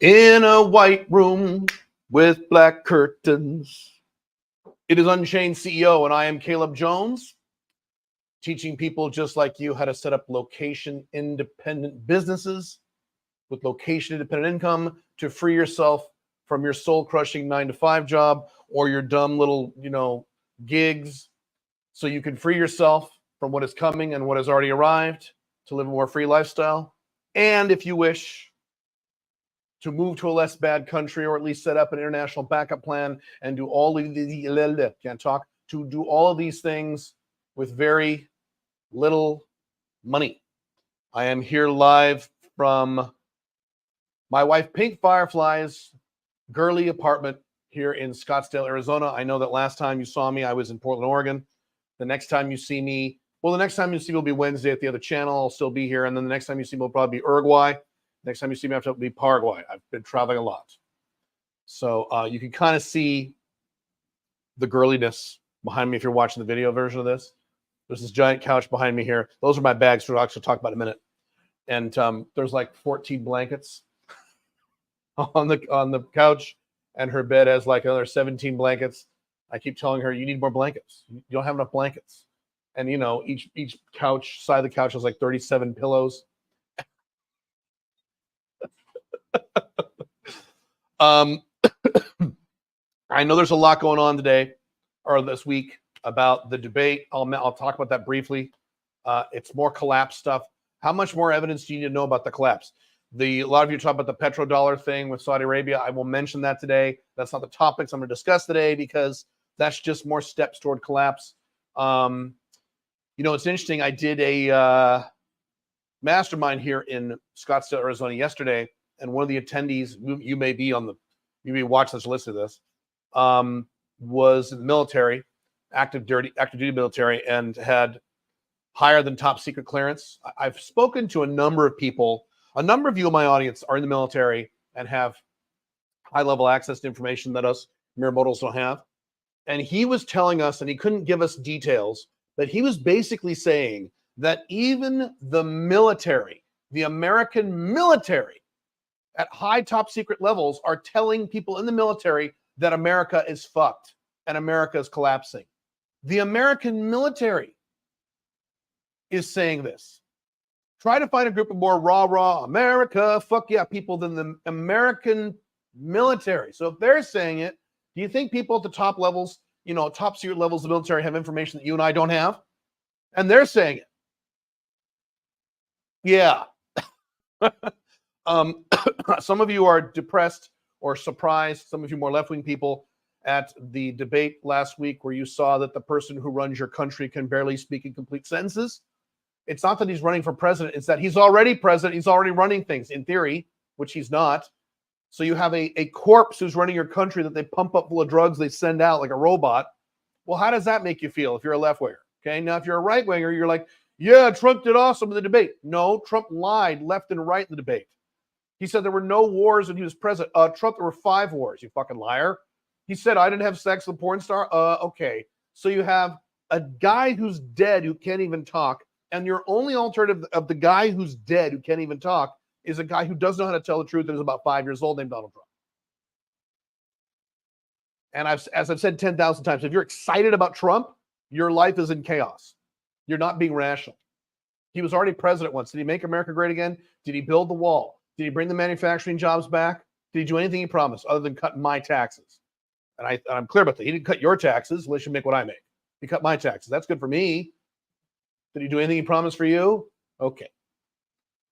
In a white room with black curtains. It is Unchained CEO, and I am Caleb Jones, teaching people just like you how to set up location-independent businesses with location-independent income to free yourself from your soul-crushing 9-to-5 job or your dumb little, gigs, so you can free yourself from what is coming and what has already arrived to live a more free lifestyle. And if you wish to move to a less bad country, or at least set up an international backup plan and do all of do all of these things with very little money. I am here live from my wife Pink Firefly's girly apartment here in Scottsdale, Arizona. I know that last time you saw me, I was in Portland, Oregon. The next time you see me, the next time you see me will be Wednesday at the other channel. I'll still be here. And then the next time you see me will probably be Uruguay. Next time you see me, I have to be Paraguay. I've been traveling a lot. So you can kind of see the girliness behind me if you're watching the video version of this. There's this giant couch behind me here. Those are my bags, which I'll actually talk about in a minute. And there's like 14 blankets on the couch, and her bed has like another 17 blankets. I keep telling her, you need more blankets. You don't have enough blankets. And, each couch, side of the couch has like 37 pillows. I know there's a lot going on today or this week about the debate. I'll talk about that briefly. It's more collapse stuff. How much more evidence do you need to know about the collapse? A lot of you talk about the petrodollar thing with Saudi Arabia. I will mention that today. That's not the topics I'm going to discuss today because that's just more steps toward collapse. It's interesting. I did a mastermind here in Scottsdale, Arizona yesterday. And one of the attendees, you may watch this or listen to this, was in the military, active duty military, and had higher than top secret clearance. I've spoken to a number of people. A number of you in my audience are in the military and have high level access to information that us mere mortals don't have. And he was telling us, and he couldn't give us details, but he was basically saying that even the military, the American military, at high top secret levels are telling people in the military that America is fucked and America is collapsing. The American military is saying this. Try to find a group of more rah, America, fuck yeah people than the American military. So if they're saying it, do you think people at the top levels, top secret levels of the military have information that you and I don't have? And they're saying it. Yeah. Some of you are depressed or surprised, some of you more left-wing people, at the debate last week where you saw that the person who runs your country can barely speak in complete sentences. It's not that he's running for president, it's that he's already president, he's already running things, in theory, which he's not. So you have a corpse who's running your country that they pump up full of drugs, they send out like a robot. Well, how does that make you feel if you're a left-winger? Okay, now if you're a right-winger, you're like, yeah, Trump did awesome in the debate. No, Trump lied left and right in the debate. He said there were no wars when he was president. Trump, there were 5 wars, you fucking liar. He said, I didn't have sex with a porn star. Okay. So you have a guy who's dead who can't even talk, and your only alternative of the guy who's dead who can't even talk is a guy who doesn't know how to tell the truth and is about 5 years old named Donald Trump. And as I've said 10,000 times, if you're excited about Trump, your life is in chaos. You're not being rational. He was already president once. Did he make America great again? Did he build the wall? Did he bring the manufacturing jobs back? Did he do anything he promised other than cut my taxes? And I'm clear about that. He didn't cut your taxes unless you make what I make. He cut my taxes. That's good for me. Did he do anything he promised for you? Okay.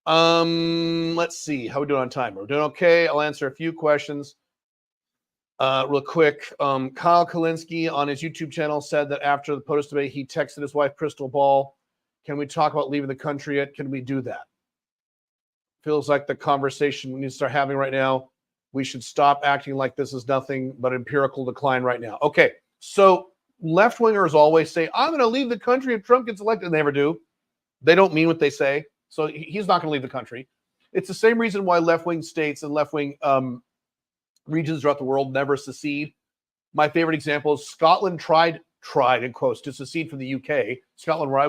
Let's see. How are we doing on time? We're doing okay. I'll answer a few questions real quick. Kyle Kalinske on his YouTube channel said that after the POTUS debate, he texted his wife, Crystal Ball. Can we talk about leaving the country yet? Can we do that? Feels like the conversation we need to start having right now. We should stop acting like this is nothing but empirical decline right now. Okay, so left-wingers always say, I'm going to leave the country if Trump gets elected. They never do. They don't mean what they say. So he's not going to leave the country. It's the same reason why left-wing states and left-wing regions throughout the world never secede. My favorite example is Scotland tried in quotes to secede from the UK. Scotland, where I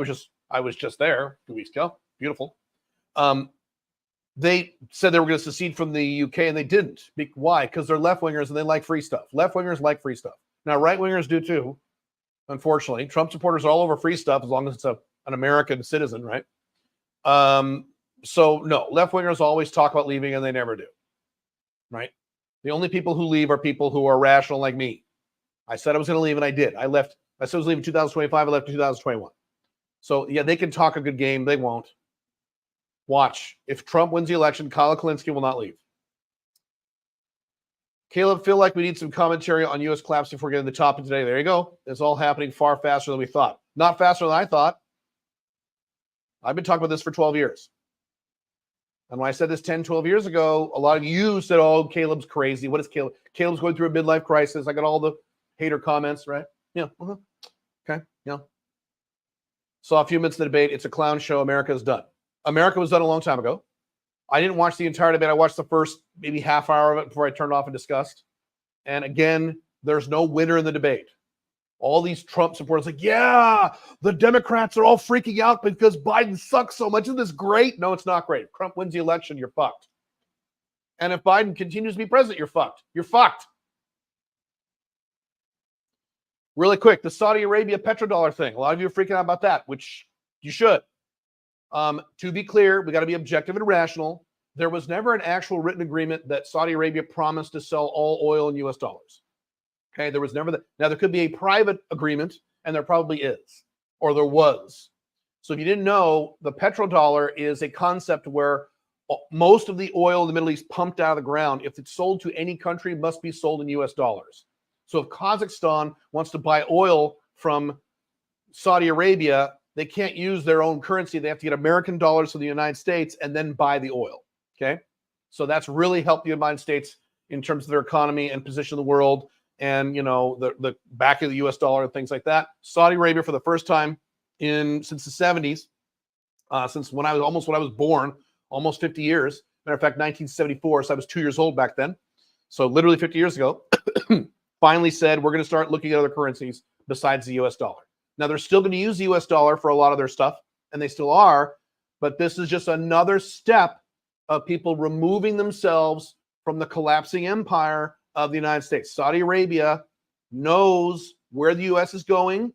was just there 2 weeks ago. Beautiful. They said they were going to secede from the UK, and they didn't. Why? Because they're left-wingers, and they like free stuff. Left-wingers like free stuff. Now, right-wingers do too, unfortunately. Trump supporters are all over free stuff as long as it's an American citizen, right? So, no, left-wingers always talk about leaving, and they never do, right? The only people who leave are people who are rational like me. I said I was going to leave, and I did. I left. I said I was leaving in 2025. I left in 2021. So, yeah, they can talk a good game. They won't. Watch. If Trump wins the election, Kyle Kalinske will not leave. Caleb, feel like we need some commentary on U.S. collapse before getting the topic today. There you go. It's all happening far faster than we thought. Not faster than I thought. I've been talking about this for 12 years. And when I said this 10, 12 years ago, a lot of you said, oh, Caleb's crazy. What is Caleb? Caleb's going through a midlife crisis. I got all the hater comments, right? Yeah. Okay. Yeah. Saw a few minutes of the debate. It's a clown show. America is done. America was done a long time ago. I didn't watch the entire debate. I watched the first maybe half hour of it before I turned off and discussed. And again, there's no winner in the debate. All these Trump supporters like, yeah, the Democrats are all freaking out because Biden sucks so much. Isn't this great? No, it's not great. If Trump wins the election, you're fucked. And if Biden continues to be president, you're fucked. You're fucked. Really quick, the Saudi Arabia petrodollar thing. A lot of you are freaking out about that, which you should. To be clear, we got to be objective and rational. There was never an actual written agreement that Saudi Arabia promised to sell all oil in U.S. dollars. Okay, there was never that. Now, there could be a private agreement, and there probably is, or there was. So if you didn't know, the petrodollar is a concept where most of the oil in the Middle East pumped out of the ground, if it's sold to any country, must be sold in U.S. dollars. So if Kazakhstan wants to buy oil from Saudi Arabia, they can't use their own currency. They have to get American dollars from the United States and then buy the oil. Okay. So that's really helped the United States in terms of their economy and position in the world and, you know, the back of the US dollar and things like that. Saudi Arabia for the first time since the 70s, since when I was born, almost 50 years. Matter of fact, 1974. So I was 2 years old back then. So literally 50 years ago, finally said, we're going to start looking at other currencies besides the US dollar. Now, they're still going to use the U.S. dollar for a lot of their stuff, and they still are, but this is just another step of people removing themselves from the collapsing empire of the United States. Saudi Arabia knows where the U.S. is going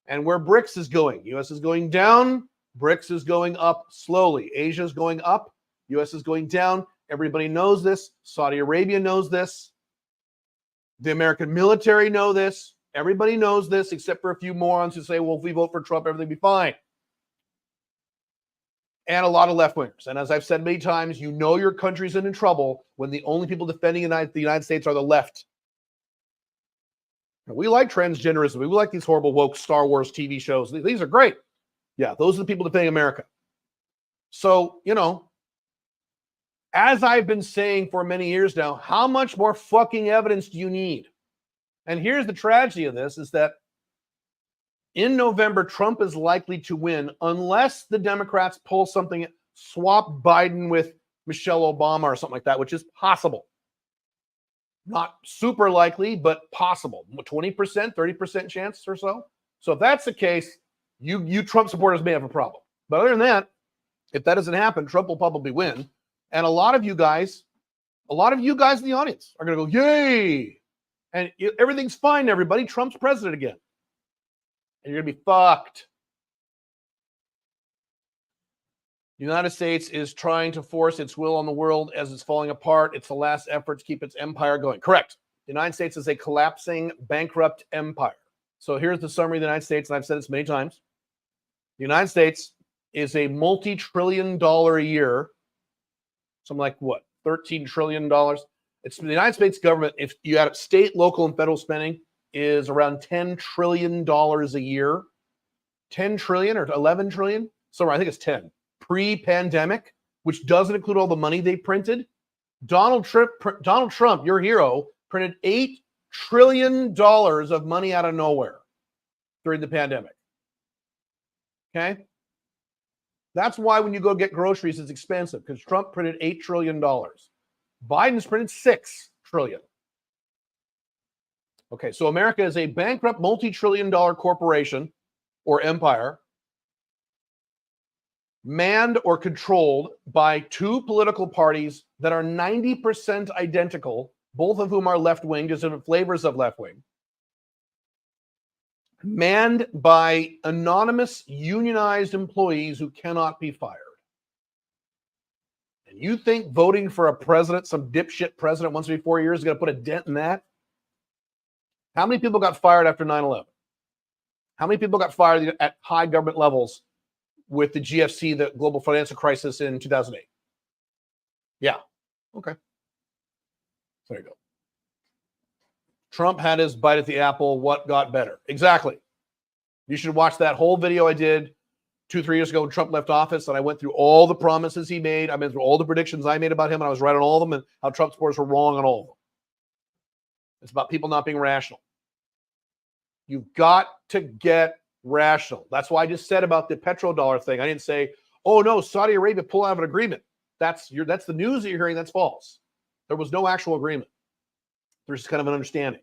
and where BRICS is going. U.S. is going down, BRICS is going up slowly. Asia is going up, U.S. is going down. Everybody knows this. Saudi Arabia knows this. The American military know this. Everybody knows this, except for a few morons who say, well, if we vote for Trump, everything will be fine. And a lot of left-wingers. And as I've said many times, you know your country's in trouble when the only people defending the United States are the left. Now, we like transgenderism. We like these horrible woke Star Wars TV shows. These are great. Yeah, those are the people defending America. So, you know, as I've been saying for many years now, how much more fucking evidence do you need? And here's the tragedy of this is that in November, Trump is likely to win unless the Democrats pull something, swap Biden with Michelle Obama or something like that, which is possible. Not super likely, but possible. 20%, 30% chance or so. So if that's the case, you Trump supporters may have a problem. But other than that, if that doesn't happen, Trump will probably win. And a lot of you guys in the audience are going to go, yay! And everything's fine, everybody. Trump's president again. And you're going to be fucked. The United States is trying to force its will on the world as it's falling apart. It's the last effort to keep its empire going. Correct. The United States is a collapsing, bankrupt empire. So here's the summary of the United States, and I've said this many times. The United States is a multi-trillion-dollar a year, something like what, $13 trillion? It's the United States government, if you add up state, local, and federal spending, is around $10 trillion a year. 10 trillion or 11 trillion? Sorry, I think it's 10. Pre-pandemic, which doesn't include all the money they printed. Donald Trump, your hero, printed $8 trillion of money out of nowhere during the pandemic. Okay? That's why when you go get groceries, it's expensive, because Trump printed $8 trillion. Biden's printed $6 trillion. Okay, so America is a bankrupt multi-trillion-dollar corporation or empire manned or controlled by two political parties that are 90% identical, both of whom are left-wing, just different flavors of left-wing, manned by anonymous unionized employees who cannot be fired. And you think voting for a president, some dipshit president once every 4 years, is going to put a dent in that? How many people got fired after 9/11? How many people got fired at high government levels with the GFC, the global financial crisis in 2008? Yeah. Okay. There you go. Trump had his bite at the apple. What got better? Exactly. You should watch that whole video I did 2-3 years ago when Trump left office, and I went through all the promises he made. I went through all the predictions I made about him, and I was right on all of them, and how Trump supporters were wrong on all of them. It's about people not being rational. You've got to get rational. That's why I just said about the petrodollar thing. I didn't say, oh no, Saudi Arabia pulled out of an agreement. That's the news that you're hearing. That's false. There was no actual agreement. There's just kind of an understanding.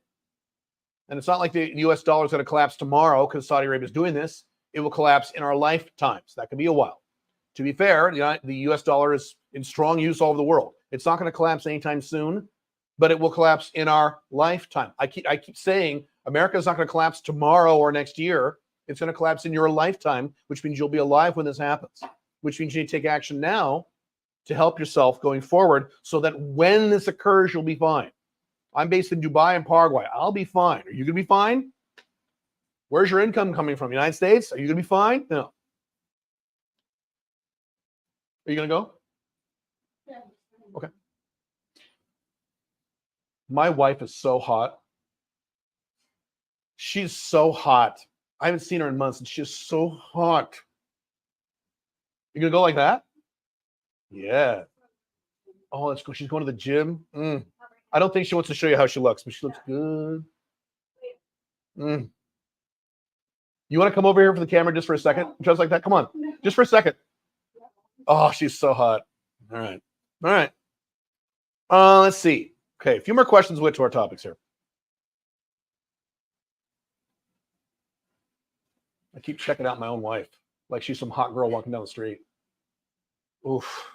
And it's not like the US dollar is going to collapse tomorrow because Saudi Arabia is doing this. It will collapse in our lifetimes. That could be a while. To be fair, the US dollar is in strong use all over the world. It's not going to collapse anytime soon, but it will collapse in our lifetime. I keep saying America is not going to collapse tomorrow or next year. It's going to collapse in your lifetime, which means you'll be alive when this happens, which means you need to take action now to help yourself going forward so that when this occurs, you'll be fine. I'm based in Dubai and Paraguay. I'll be fine. Are you going to be fine? Where's your income coming from? United States? Are you going to be fine? No. Are you going to go? Yeah. Okay. My wife is so hot. She's so hot. I haven't seen her in months, and she's so hot. You going to go like that? Yeah. Oh, that's cool. She's going to the gym. I don't think she wants to show you how she looks, but she looks good. You want to come over here for the camera just for a second? Just like that? Come on. Just for a second. Oh, she's so hot. All right. All right. Let's see. Okay, a few more questions with to our topics here. I keep checking out my own wife like she's some hot girl walking down the street. Oof.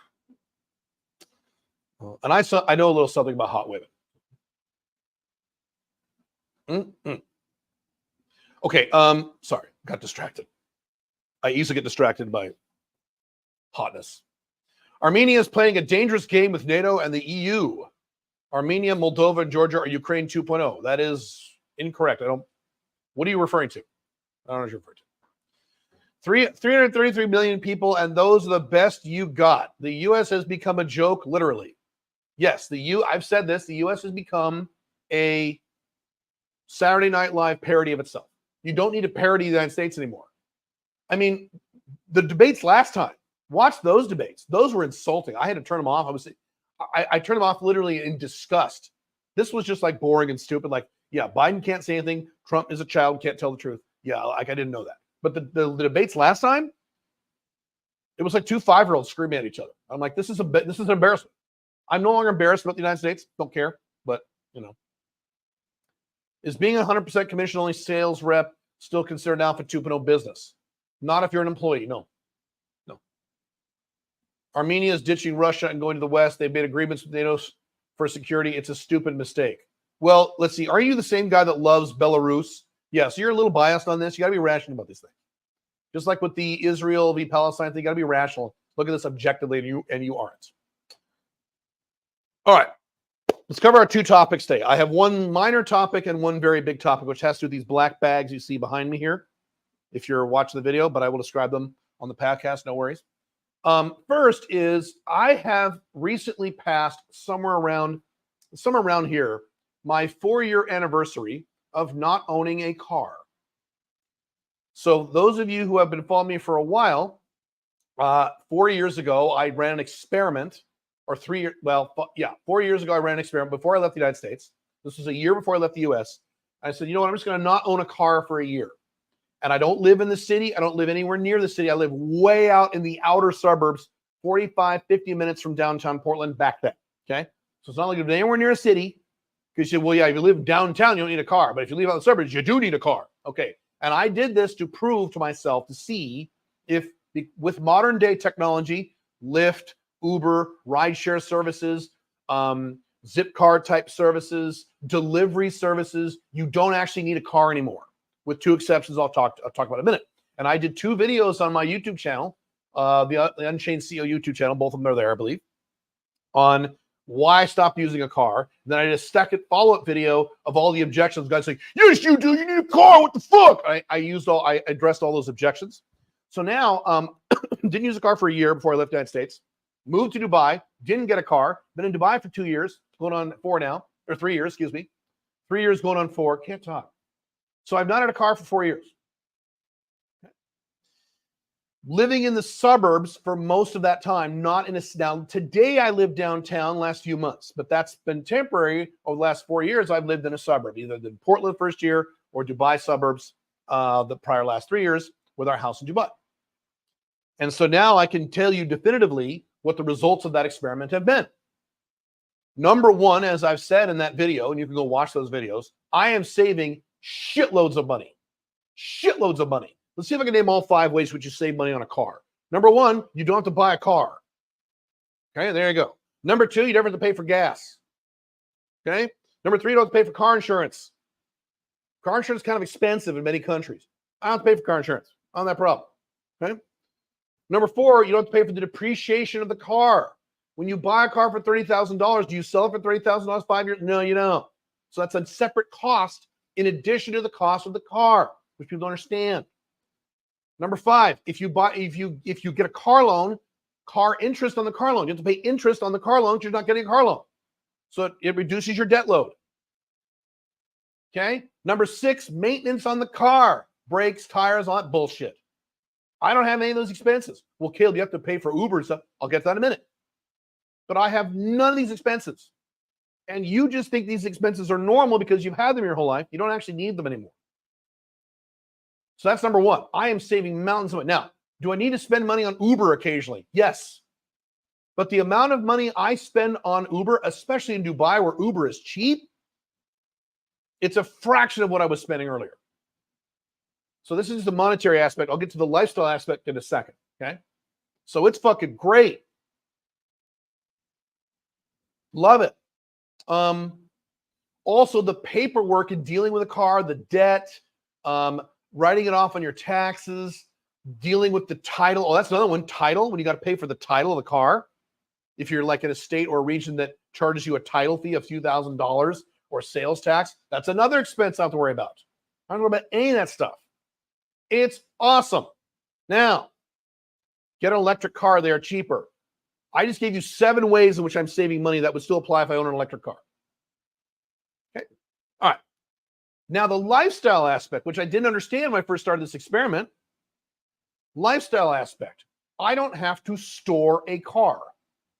And I know a little something about hot women. Okay, sorry, got distracted. I easily get distracted by hotness. Armenia is playing a dangerous game with NATO and the EU. Armenia, Moldova, and Georgia are Ukraine 2.0. That is incorrect. What are you referring to? I don't know what you're referring to. 333 million people, and those are the best you got. The U.S. has become a joke, literally. Yes, I've said this. The U.S. has become a Saturday Night Live parody of itself. You don't need to parody the United States anymore. I mean, the debates last time, watch those debates. Those were insulting. I had to turn them off. I turned them off literally in disgust. This was just like boring and stupid. Like, yeah, Biden can't say anything. Trump is a child, can't tell the truth. Yeah, like I didn't know that. But the debates last time, it was like two 5-year-olds screaming at each other. I'm like, this is an embarrassment. I'm no longer embarrassed about the United States. Don't care. But, is being a 100% commission-only sales rep still considered Alpha 2.0 business? Not if you're an employee. No. Armenia is ditching Russia and going to the West. They've made agreements with NATO for security. It's a stupid mistake. Well, let's see. Are you the same guy that loves Belarus? Yeah, so you're a little biased on this. You got to be rational about these things. Just like with the Israel v. Palestine thing, you got to be rational. Look at this objectively, and you aren't. All right. Let's cover our two topics today. I have one minor topic and one very big topic, which has to do with these black bags you see behind me here, if you're watching the video, but I will describe them on the podcast, no worries. First is I have recently passed somewhere around here, my 4-year anniversary of not owning a car. So those of you who have been following me for a while, 4 years ago, I ran an experiment, or 4 years ago, I ran an experiment before I left the United States. This was a year before I left the US. I said, you know what, I'm just going to not own a car for a year. And I don't live in the city. I don't live anywhere near the city. I live way out in the outer suburbs, 45, 50 minutes from downtown Portland back then. Okay. So it's not like you live anywhere near a city. Because you say, well, yeah, if you live downtown, you don't need a car. But if you live out in the suburbs, you do need a car. Okay. And I did this to prove to myself, to see if With modern day technology, Lyft, Uber, rideshare services, Zipcar type services, delivery services, you don't actually need a car anymore, with two exceptions I'll talk about in a minute. And I did 2 videos on my YouTube channel, the Unchained CEO YouTube channel, both of them are there, I believe, on why I stopped using a car. And then I did a second follow-up video of all the objections. Guys saying, yes, you do, you need a car, what the fuck? I addressed all those objections. So now, didn't use a car for a year before I left the United States, moved to Dubai, didn't get a car, been in Dubai for 2 years, going on 4 now, or 3 years, excuse me. 3 years going on 4, can't talk. So I've not had a car for 4 years. Living in the suburbs for most of that time, not in a, now today I live downtown last few months, but that's been temporary. Over the last 4 years, I've lived in a suburb, either in Portland first year or Dubai suburbs the prior last 3 years with our house in Dubai. And so now I can tell you definitively what the results of that experiment have been. Number one, as I've said in that video, and you can go watch those videos, I am saving shitloads of money. Shitloads of money. Let's see if I can name all 5 ways which you save money on a car. Number one, you don't have to buy a car. Okay, there you go. Number 2, you never have to pay for gas. Okay. Number 3, you don't have to pay for car insurance. Car insurance is kind of expensive in many countries. I don't have to pay for car insurance. I don't have that problem. Okay. Number 4, you don't have to pay for the depreciation of the car. When you buy a car for $30,000, do you sell it for $30,000 5 years? No, you don't. So that's a separate cost in addition to the cost of the car, which people don't understand. Number 5, if you get a car loan, car interest on the car loan, you have to pay interest on the car loan because you're not getting a car loan. So it reduces your debt load. Okay. Number 6, maintenance on the car, brakes, tires, all that bullshit. I don't have any of those expenses. Well, Caleb, you have to pay for Uber and stuff. I'll get that in a minute. But I have none of these expenses. And you just think these expenses are normal because you've had them your whole life. You don't actually need them anymore. So that's number 1. I am saving mountains of money. Now, do I need to spend money on Uber occasionally? Yes. But the amount of money I spend on Uber, especially in Dubai where Uber is cheap, it's a fraction of what I was spending earlier. So this is the monetary aspect. I'll get to the lifestyle aspect in a second. Okay. So it's fucking great. Love it. Also the paperwork in dealing with a car, the debt, writing it off on your taxes, dealing with the title. Oh, that's another one. Title, when you got to pay for the title of the car. If you're like in a state or a region that charges you a title fee of a few $1,000s or sales tax, that's another expense I have to worry about. I don't know about any of that stuff. It's awesome. Now, get an electric car. They are cheaper. I just gave you 7 ways in which I'm saving money that would still apply if I own an electric car. Okay. All right. Now, the lifestyle aspect, which I didn't understand when I first started this experiment, lifestyle aspect. I don't have to store a car.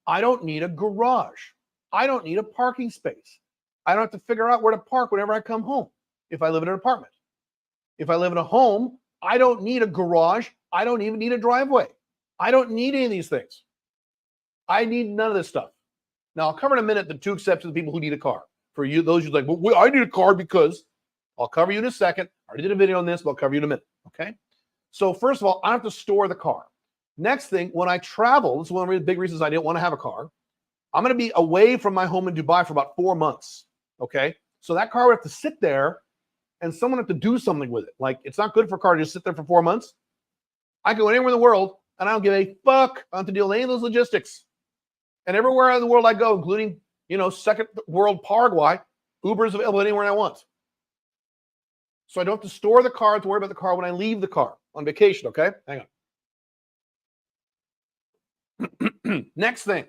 I don't need a garage. I don't need a parking space. I don't have to figure out where to park whenever I come home if I live in an apartment. If I live in a home, I don't need a garage. I don't even need a driveway. I don't need any of these things. I need none of this stuff. Now, I'll cover in a minute the 2 exceptions of people who need a car. For you, those who's like, well, I need a car because I'll cover you in a second. I already did a video on this, but I'll cover you in a minute. Okay. So first of all, I don't have to store the car. Next thing, when I travel, this is one of the big reasons I didn't want to have a car. I'm going to be away from my home in Dubai for about 4 months. Okay. So that car would have to sit there and someone have to do something with it. Like, it's not good for a car to just sit there for 4 months. I go anywhere in the world and I don't give a fuck. I don't have to deal with any of those logistics. And everywhere in the world I go, including, second world Paraguay, Uber is available anywhere I want. So I don't have to store the car, to worry about the car when I leave the car on vacation, okay? Hang on. Next thing,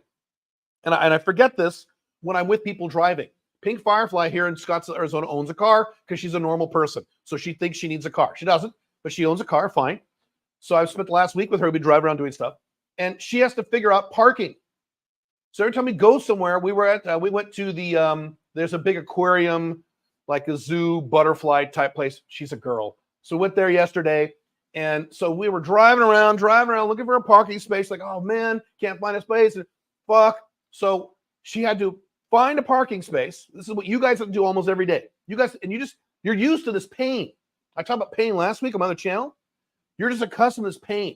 and I forget this when I'm with people driving. Pink Firefly here in Scottsdale, Arizona owns a car because she's a normal person. So she thinks she needs a car. She doesn't, but she owns a car, fine. So I've spent the last week with her. We drive around doing stuff. And she has to figure out parking. So every time we go somewhere, we went to the, there's a big aquarium, like a zoo, butterfly type place. She's a girl. So we went there yesterday. And so we were driving around, looking for a parking space. Like, oh man, can't find a space. And fuck. So she had to find a parking space. This is what you guys have to do almost every day. You guys, and you're used to this pain. I talked about pain last week on my other channel. You're just accustomed to this pain.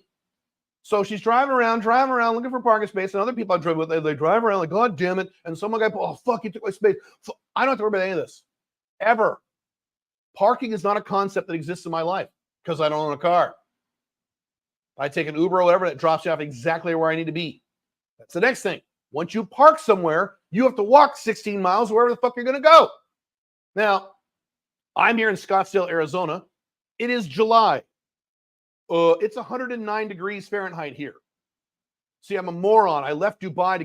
So she's driving around, looking for parking space, and other people I drive with, they drive around like, God damn it. And some guy, oh, fuck, you took my space. I don't have to worry about any of this. Ever. Parking is not a concept that exists in my life because I don't own a car. I take an Uber or whatever that drops you off exactly where I need to be. That's the next thing. Once you park somewhere, you have to walk 16 miles wherever the fuck you're going to go. Now, I'm here in Scottsdale, Arizona. It is July. It's 109 degrees Fahrenheit here. See, I'm a moron. I left Dubai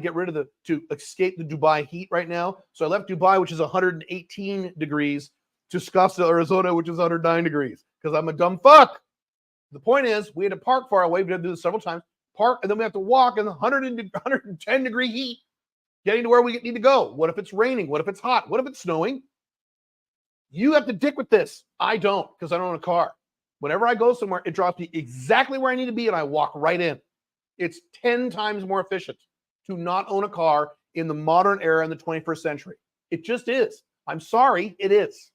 to escape the Dubai heat right now. So I left Dubai, which is 118 degrees, to Scottsdale, Arizona, which is 109 degrees, because I'm a dumb fuck. The point is, we had to park far away. We had to do this several times. Park, and then we have to walk in the 110 degree heat, getting to where we need to go. What if it's raining? What if it's hot? What if it's snowing? You have to dick with this. I don't, because I don't own a car. Whenever I go somewhere, it drops me exactly where I need to be, and I walk right in. It's 10 times more efficient to not own a car in the modern era in the 21st century. It just is. I'm sorry, it is.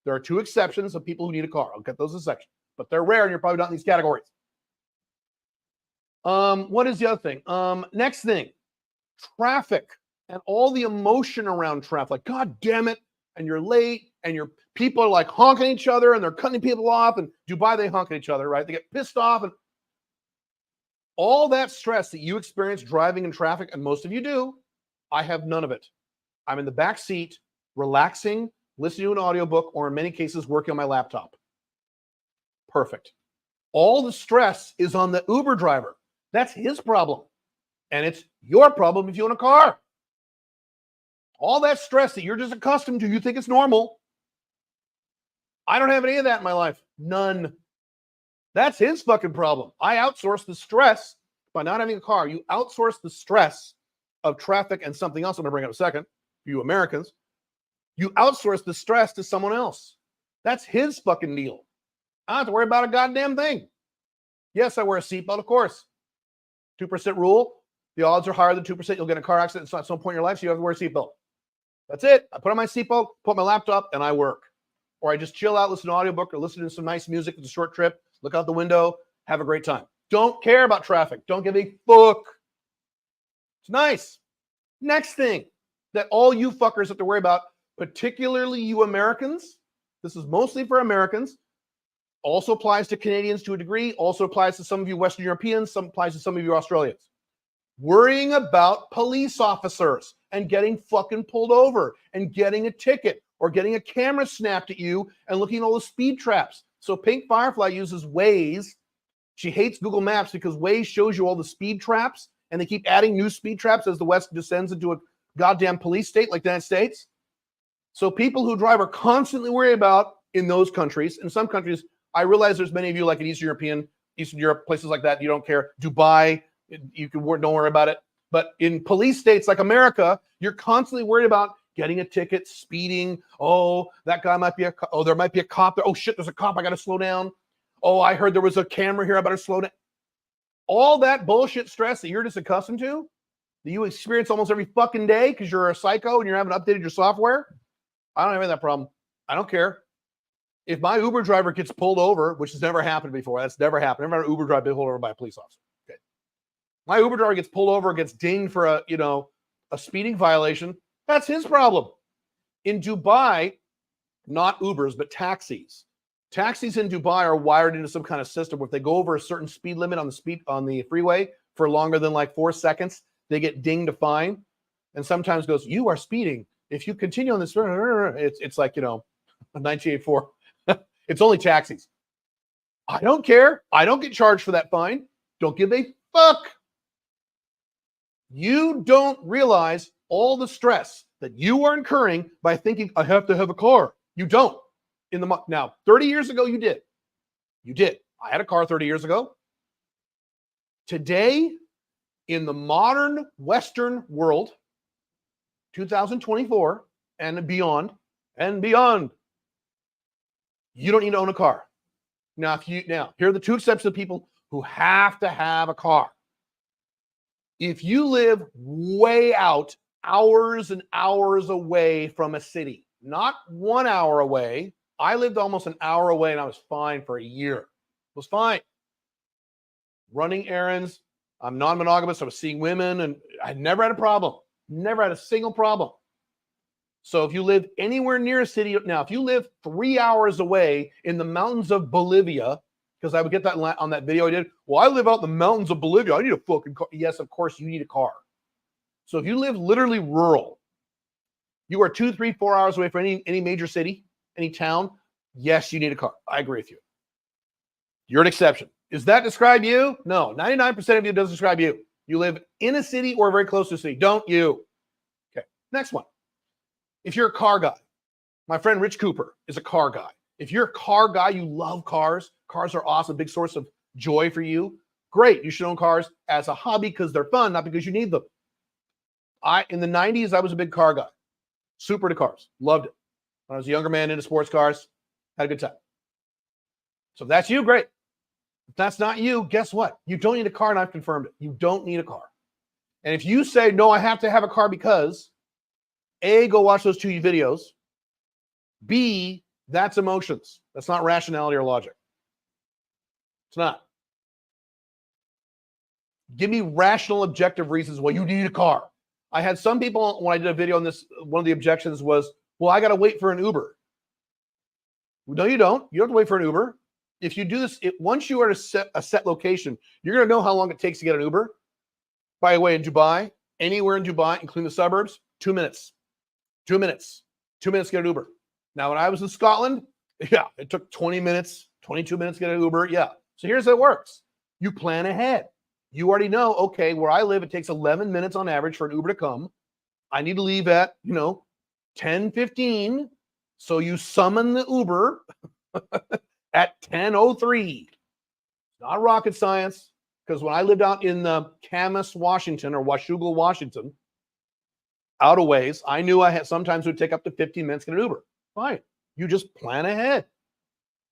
There are two exceptions of people who need a car. I'll get those in a section. But they're rare, and you're probably not in these categories. What is the other thing? Next thing, traffic and all the emotion around traffic. Like, God damn it, and you're late, and your people are like honking at each other, and they're cutting people off. And Dubai, they honk at each other, right? They get pissed off, and all that stress that you experience driving in traffic, and most of you do, I have none of it. I'm in the back seat, relaxing, listening to an audiobook, or in many cases, working on my laptop. Perfect. All the stress is on the Uber driver. That's his problem. And it's your problem if you own a car. All that stress that you're just accustomed to, you think it's normal. I don't have any of that in my life. None. That's his fucking problem. I outsource the stress by not having a car. You outsource the stress of traffic and something else I'm going to bring up in a second, you Americans. You outsource the stress to someone else. That's his fucking deal. I don't have to worry about a goddamn thing. Yes, I wear a seatbelt, of course. 2% rule. The odds are higher than 2% you'll get in a car accident at some point in your life, so you have to wear a seatbelt. That's it. I put on my seatbelt, put my laptop, and I work. Or I just chill out, listen to an audiobook, or listen to some nice music. It's a short trip. Look out the window. Have a great time. Don't care about traffic. Don't give a fuck. It's nice. Next thing that all you fuckers have to worry about, particularly you Americans, this is mostly for Americans, also applies to Canadians to a degree, also applies to some of you Western Europeans, some applies to some of you Australians. Worrying about police officers and getting fucking pulled over and getting a ticket or getting a camera snapped at you and looking at all the speed traps. So Pink Firefly uses Waze. She hates Google Maps because Waze shows you all the speed traps, and they keep adding new speed traps as the West descends into a goddamn police state like the United States. So people who drive are constantly worried about in those countries. In some countries, I realize there's many of you like in Eastern Europe, places like that, you don't care. Dubai, you can don't worry about it. But in police states like America, you're constantly worried about getting a ticket, speeding. Oh, that guy might be there might be a cop there. Oh shit, there's a cop. I got to slow down. Oh, I heard there was a camera here. I better slow down. All that bullshit stress that you're just accustomed to, that you experience almost every fucking day because you're a psycho and you haven't updated your software. I don't have any of that problem. I don't care. If my Uber driver gets pulled over, which has never happened before, that's never happened. I've never had an Uber driver been pulled over by a police officer. Okay. My Uber driver gets pulled over, gets dinged for a speeding violation. That's his problem. In Dubai, not Ubers, but taxis. Taxis in Dubai are wired into some kind of system where if they go over a certain speed limit on the freeway for longer than like 4 seconds, they get dinged a fine. And sometimes goes, you are speeding. If you continue on this, it's like, 1984. It's only taxis. I don't care. I don't get charged for that fine. Don't give a fuck. You don't realize all the stress that you are incurring by thinking, I have to have a car. You don't. Now, 30 years ago, you did. You did. I had a car 30 years ago. Today, in the modern Western world, 2024 and beyond, you don't need to own a car. Now, here are the two exceptions of people who have to have a car. If you live way out, hours and hours away from a city, not 1 hour away. I lived almost an hour away and I was fine for a year. It was fine. Running errands, I'm non-monogamous. I was seeing women, and I never had a problem. Never had a single problem. So if you live anywhere near a city, now, if you live 3 hours away in the mountains of Bolivia, because I would get that on that video I did. Well, I live out in the mountains of Bolivia. I need a fucking car. Yes, of course you need a car. So if you live literally rural, you are 2, 3, 4 hours away from any major city, any town. Yes, you need a car. I agree with you. You're an exception. Does that describe you? No, 99% of you doesn't describe you. You live in a city or very close to a city. Don't you? Okay, next one. If you're a car guy, my friend Rich Cooper is a car guy. If you're a car guy, you love cars. Cars are awesome, big source of joy for you. Great, you should own cars as a hobby because they're fun, not because you need them. In the 90s, I was a big car guy. Super into cars. Loved it. When I was a younger man into sports cars, had a good time. So if that's you, great. If that's not you, guess what? You don't need a car, and I've confirmed it. You don't need a car. And if you say, no, I have to have a car because, A, go watch those 2 videos. B, that's emotions. That's not rationality or logic. It's not. Give me rational, objective reasons why you need a car. I had some people, when I did a video on this, one of the objections was, well, I got to wait for an Uber. No, you don't. You don't have to wait for an Uber. If you do this, once you are at a set location, you're going to know how long it takes to get an Uber. By the way, in Dubai, anywhere in Dubai, including the suburbs, 2 minutes. 2 minutes. 2 minutes to get an Uber. Now, when I was in Scotland, yeah, it took 20 minutes, 22 minutes to get an Uber. Yeah. So here's how it works. You plan ahead. You already know, okay, where I live, it takes 11 minutes on average for an Uber to come. I need to leave at, 10:15. So you summon the Uber at 10:03. Not rocket science, because when I lived out in Camas, Washington, or Washougal, Washington, out of ways, I knew I had sometimes it would take up to 15 minutes to get an Uber. Fine. You just plan ahead.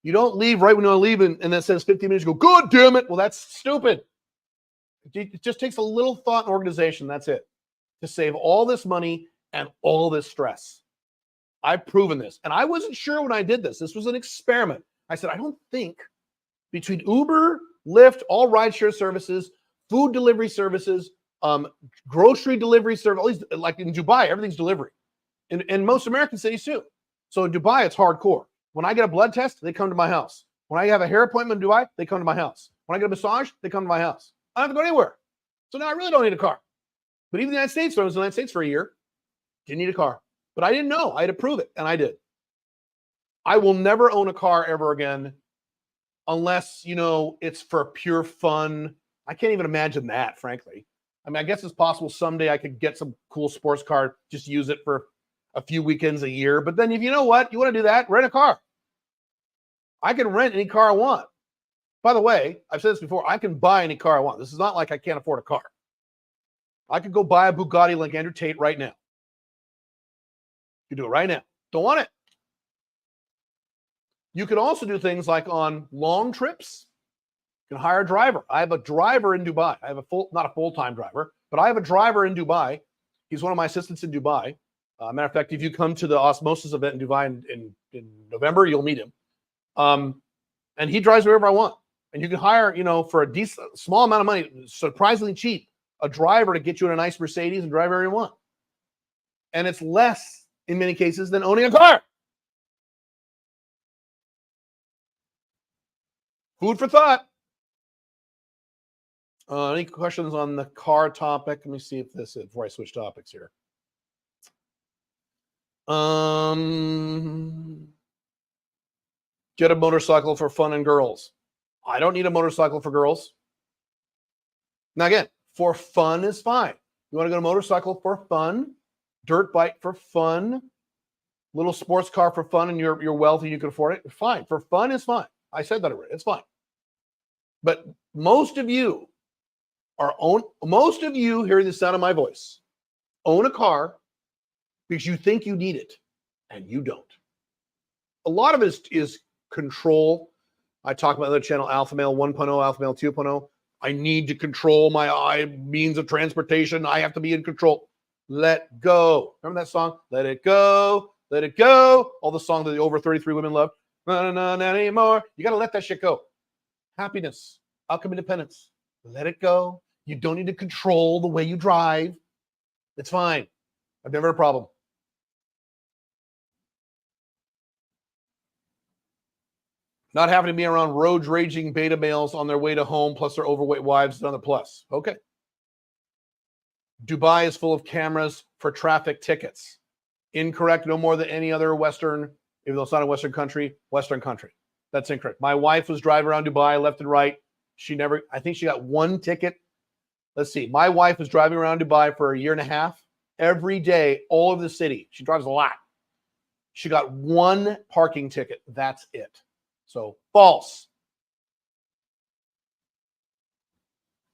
You don't leave right when you want to leave and then it says 15 minutes, you go, God damn it. Well, that's stupid. It just takes a little thought and organization. That's it. To save all this money and all this stress. I've proven this. And I wasn't sure when I did this. This was an experiment. I said, I don't think between Uber, Lyft, all rideshare services, food delivery services, grocery delivery service, at least like in Dubai, everything's delivery. In most American cities too. So in Dubai, it's hardcore. When I get a blood test, they come to my house. When I have a hair appointment in Dubai, they come to my house. When I get a massage, they come to my house. I don't have to go anywhere. So now I really don't need a car. But even the United States, when I was in the United States for a year, didn't need a car. But I didn't know. I had to prove it, and I did. I will never own a car ever again unless, it's for pure fun. I can't even imagine that, frankly. I mean, I guess it's possible someday I could get some cool sports car, just use it for a few weekends a year. But then if you know what, you want to do that, rent a car. I can rent any car I want. By the way, I've said this before, I can buy any car I want. This is not like I can't afford a car. I could go buy a Bugatti like Andrew Tate right now. You do it right now. Don't want it. You can also do things like on long trips, you can hire a driver. I have a driver in Dubai. I have not a full-time driver, but I have a driver in Dubai. He's one of my assistants in Dubai. Matter of fact, if you come to the Osmosis event in Dubai in November, you'll meet him. And he drives wherever I want. And you can hire, for a decent, small amount of money, surprisingly cheap, a driver to get you in a nice Mercedes and drive wherever you want. And it's less, in many cases, than owning a car. Food for thought. Any questions on the car topic? Let me see if this is before I switch topics here. Get a motorcycle for fun and girls. I don't need a motorcycle for girls. Now again, for fun is fine. You want to go to a motorcycle for fun, dirt bike for fun, little sports car for fun, and you're wealthy, you can afford it. Fine. For fun is fine. I said that already. It's fine. But most of you hearing the sound of my voice, own a car because you think you need it and you don't. A lot of it is control. I talk about the other channel, Alpha Male 1.0, Alpha Male 2.0. I need to control my means of transportation. I have to be in control. Let go. Remember that song? Let it go. Let it go. All the songs that the over 33 women love. Not anymore. You got to let that shit go. Happiness. Outcome independence. Let it go. You don't need to control the way you drive. It's fine. I've never had a problem. Not having to be around road raging beta males on their way to home, plus their overweight wives, another plus. Okay. Dubai is full of cameras for traffic tickets. Incorrect. No more than any other Western, even though it's not a Western country. That's incorrect. My wife was driving around Dubai left and right. I think she got one ticket. Let's see. My wife was driving around Dubai for a year and a half. Every day, all over the city. She drives a lot. She got one parking ticket. That's it. So false.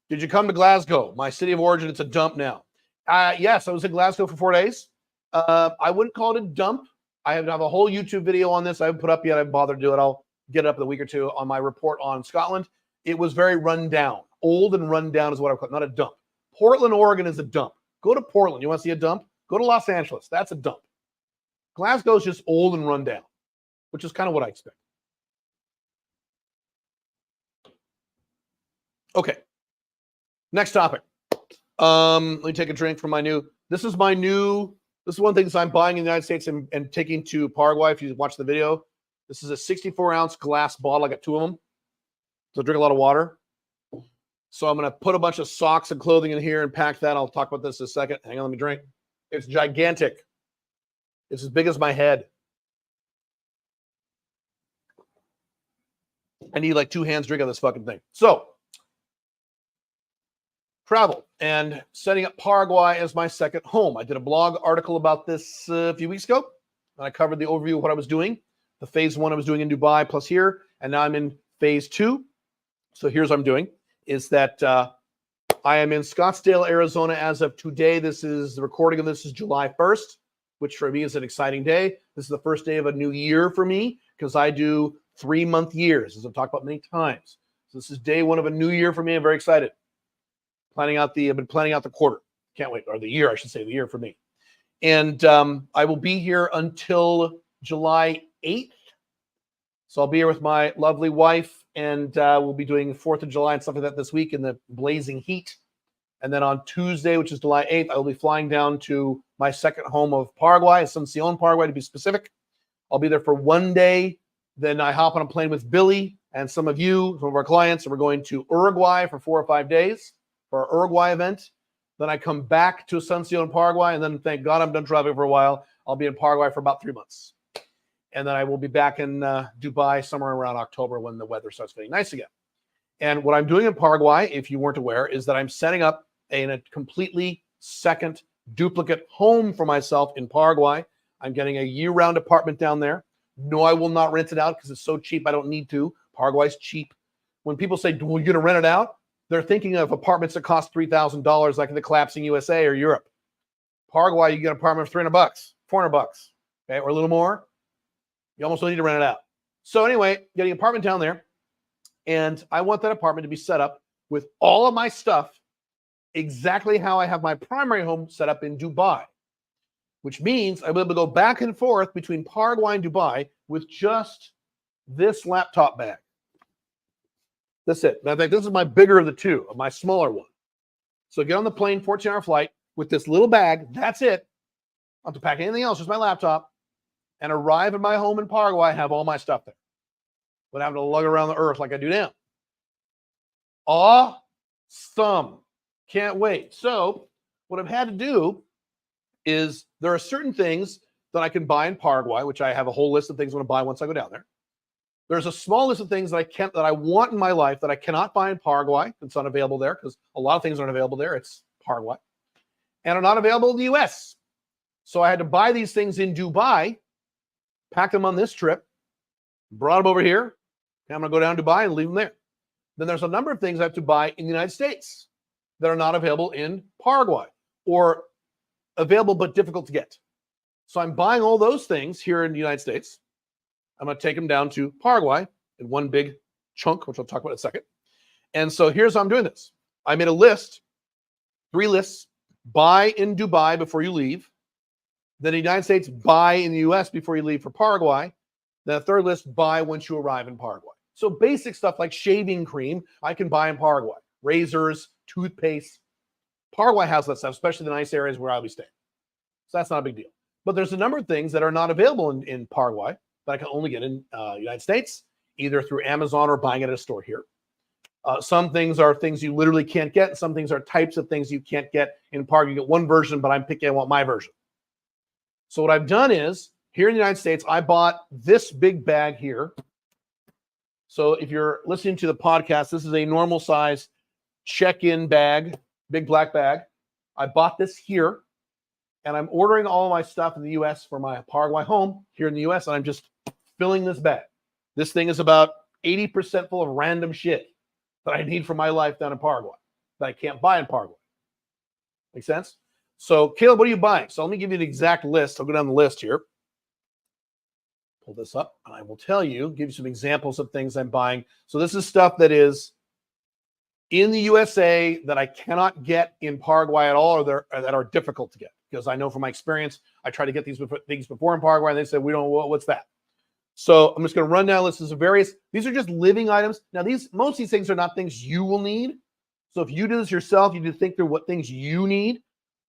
Did you come to Glasgow, my city of origin? It's a dump now. Yes, I was in Glasgow for 4 days. I wouldn't call it a dump. I have a whole YouTube video on this. I haven't put up yet. I haven't bothered to do it. I'll get it up in a week or two on my report on Scotland. It was very run down. Old and run down is what I call it, not a dump. Portland, Oregon is a dump. Go to Portland. You want to see a dump? Go to Los Angeles. That's a dump. Glasgow is just old and run down, which is kind of what I expect. Okay. Next topic. Let me take a drink from this is one thing that I'm buying in the United States and taking to Paraguay. If you watch the video, this is a 64-ounce glass bottle. I got 2 of them. So I drink a lot of water. So I'm going to put a bunch of socks and clothing in here and pack that. I'll talk about this in a second. Hang on, let me drink. It's gigantic. It's as big as my head. I need like 2 hands to drink on this fucking thing. So, travel and setting up Paraguay as my second home. I did a blog article about this a few weeks ago, and I covered the overview of what I was doing. The phase 1 I was doing in Dubai plus here, and now I'm in phase 2. So here's what I'm doing, is that I am in Scottsdale, Arizona as of today. The recording of this is July 1st, which for me is an exciting day. This is the first day of a new year for me because I do 3-month years, as I've talked about many times. So this is day 1 of a new year for me. I'm very excited. I've been planning out the quarter. Can't wait, or the year, I should say, the year for me. And I will be here until July 8th. So I'll be here with my lovely wife, and we'll be doing 4th of July and stuff like that this week in the blazing heat. And then on Tuesday, which is July 8th, I will be flying down to my second home of Paraguay, Asuncion, Paraguay, to be specific. I'll be there for 1 day. Then I hop on a plane with Billy and some of our clients, and we're going to Uruguay for 4 or 5 days for our Uruguay event. Then I come back to Asuncion, Paraguay, and then thank God I'm done traveling for a while. I'll be in Paraguay for about 3 months. And then I will be back in Dubai somewhere around October when the weather starts getting nice again. And what I'm doing in Paraguay, if you weren't aware, is that I'm setting up a completely second duplicate home for myself in Paraguay. I'm getting a year-round apartment down there. No, I will not rent it out because it's so cheap. I don't need to. Paraguay's cheap. When people say, well, you're going to rent it out, they're thinking of apartments that cost $3,000 like in the collapsing USA or Europe. Paraguay, you get an apartment for $300, $400, okay, or a little more. You almost don't need to rent it out. So anyway, getting an apartment down there, and I want that apartment to be set up with all of my stuff exactly how I have my primary home set up in Dubai, which means I'll be able to go back and forth between Paraguay and Dubai with just this laptop bag. That's it. I think this is my bigger of the two, of my smaller one. So get on the plane, 14-hour flight with this little bag. That's it. I don't have to pack anything else, just my laptop, and arrive at my home in Paraguay, have all my stuff there without having to lug around the earth like I do now. Awesome. Can't wait. So what I've had to do is there are certain things that I can buy in Paraguay, which I have a whole list of things I want to buy once I go down there. There's a small list of things that I want in my life that I cannot buy in Paraguay. It's not available there because a lot of things aren't available there. It's Paraguay. And are not available in the US. So I had to buy these things in Dubai, pack them on this trip, brought them over here. And I'm going to go down to Dubai and leave them there. Then there's a number of things I have to buy in the United States that are not available in Paraguay or available but difficult to get. So I'm buying all those things here in the United States. I'm going to take them down to Paraguay in one big chunk, which I'll talk about in a second. And so here's how I'm doing this. I made a list, 3 lists. Buy in Dubai before you leave. Then in the United States, buy in the US before you leave for Paraguay. Then a third list, buy once you arrive in Paraguay. So basic stuff like shaving cream, I can buy in Paraguay. razors, toothpaste. Paraguay has that stuff, especially the nice areas where I'll be staying. So that's not a big deal. But there's a number of things that are not available in Paraguay that I can only get in the United States, either through Amazon or buying it at a store here. Some things are things you literally can't get. Some things are types of things you can't get in Paraguay. You get one version, but I'm picking, I want my version. So what I've done is, here in the United States, I bought this big bag here. So if you're listening to the podcast, this is a normal size check-in bag, big black bag. I bought this here, and I'm ordering all my stuff in the U.S. for my Paraguay home here in the U.S., and I'm just filling this bag. This thing is about 80% full of random shit that I need for my life down in Paraguay that I can't buy in Paraguay. Make sense? So, Caleb, what are you buying? So let me give you an exact list. I'll go down the list here. Pull this up, and I will tell you, give you some examples of things I'm buying. So this is stuff that is in the USA that I cannot get in Paraguay at all, or that are difficult to get. Because I know from my experience, I tried to get these things before in Paraguay, and they said, we don't, what's that? So I'm just going to run down lists of various, these are just living items. Now, most of these things are not things you will need. So if you do this yourself, you need to think through what things you need,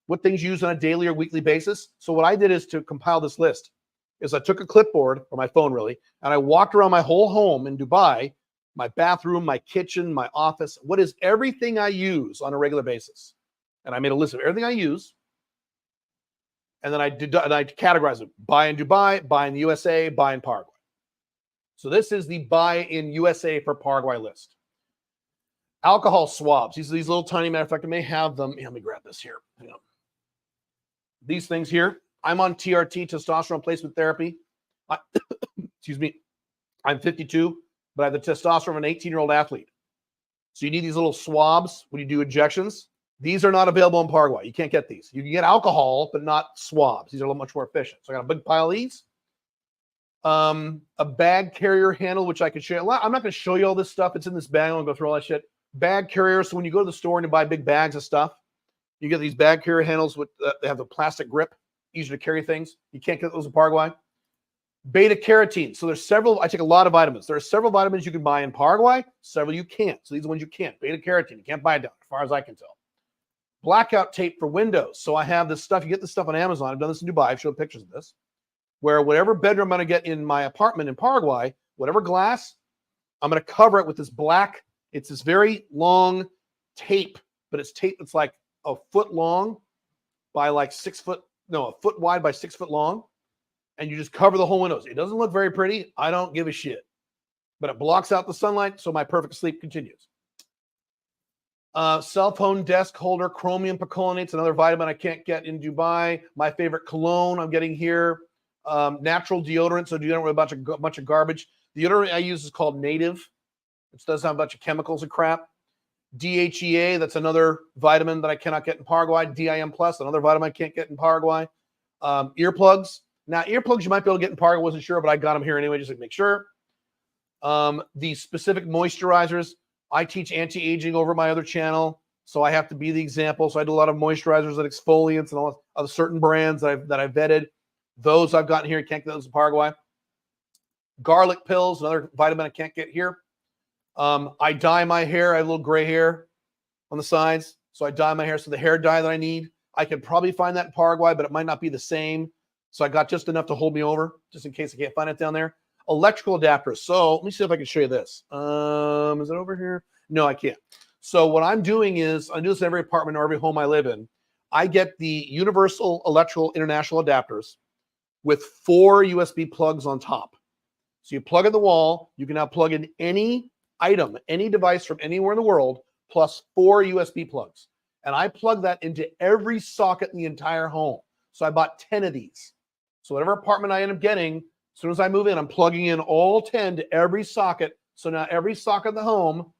what things you use on a daily or weekly basis. So what I did is to compile this list is I took a clipboard, or my phone really, and I walked around my whole home in Dubai, my bathroom, my kitchen, my office. What is everything I use on a regular basis? And I made a list of everything I use. And then I categorized it. Buy in Dubai, buy in the USA, buy in Paraguay. So this is the buy in USA for Paraguay list. Alcohol swabs. These are these little tiny, matter of fact, I may have them. Let me grab this here. Hang on. These things here. I'm on TRT, testosterone replacement therapy. Excuse me. I'm 52, but I have the testosterone of an 18-year-old athlete. So you need these little swabs when you do injections. These are not available in Paraguay. You can't get these. You can get alcohol, but not swabs. These are a little much more efficient. So I got a big pile of these. A bag carrier handle, which I could show you. I'm not going to show you all this stuff. It's in this bag. I won't go through all that shit. Bag carrier. So when you go to the store and you buy big bags of stuff, you get these bag carrier handles with they have the plastic grip, easier to carry things. You can't get those in Paraguay. Beta carotene. So there's several. I take a lot of vitamins. There are several vitamins you can buy in Paraguay. Several you can't. So these are the ones you can't. Beta carotene. You can't buy it down, as far as I can tell. Blackout tape for windows. So I have this stuff. You get this stuff on Amazon. I've done this in Dubai. I've showed pictures of this. Where whatever bedroom I'm going to get in my apartment in Paraguay, whatever glass, I'm going to cover it with this black. It's this very long tape, but it's tape that's like a foot long by like 6 foot. No, a foot wide by 6 foot long. And you just cover the whole windows. It doesn't look very pretty. I don't give a shit. But it blocks out the sunlight, so my perfect sleep continues. Cell phone desk holder, chromium picolinate's another vitamin I can't get in Dubai. My favorite cologne I'm getting here. Natural deodorant, so deodorant with a bunch of garbage. The deodorant I use is called Native. It does have a bunch of chemicals and crap. DHEA, that's another vitamin that I cannot get in Paraguay. DIM Plus, another vitamin I can't get in Paraguay. Earplugs. Now, earplugs you might be able to get in Paraguay. I wasn't sure, but I got them here anyway, just to make sure. The specific moisturizers. I teach anti-aging over my other channel, so I have to be the example. So I do a lot of moisturizers and exfoliants and all of certain brands that I've vetted. Those I've gotten here. Can't get those in Paraguay. Garlic pills, another vitamin I can't get here. I dye my hair. I have a little gray hair on the sides, so I dye my hair. So the hair dye that I need, I could probably find that in Paraguay, but it might not be the same. So I got just enough to hold me over, just in case I can't find it down there. Electrical adapters. So let me see if I can show you this. Is it over here? No, I can't. So what I'm doing is, I do this in every apartment or every home I live in. I get the Universal Electrical International adapters with 4 USB plugs on top. So you plug in the wall, you can now plug in any item, any device from anywhere in the world, plus 4 USB plugs. And I plug that into every socket in the entire home. So I bought 10 of these. So whatever apartment I end up getting, as soon as I move in, I'm plugging in all 10 to every socket. So now every socket in the home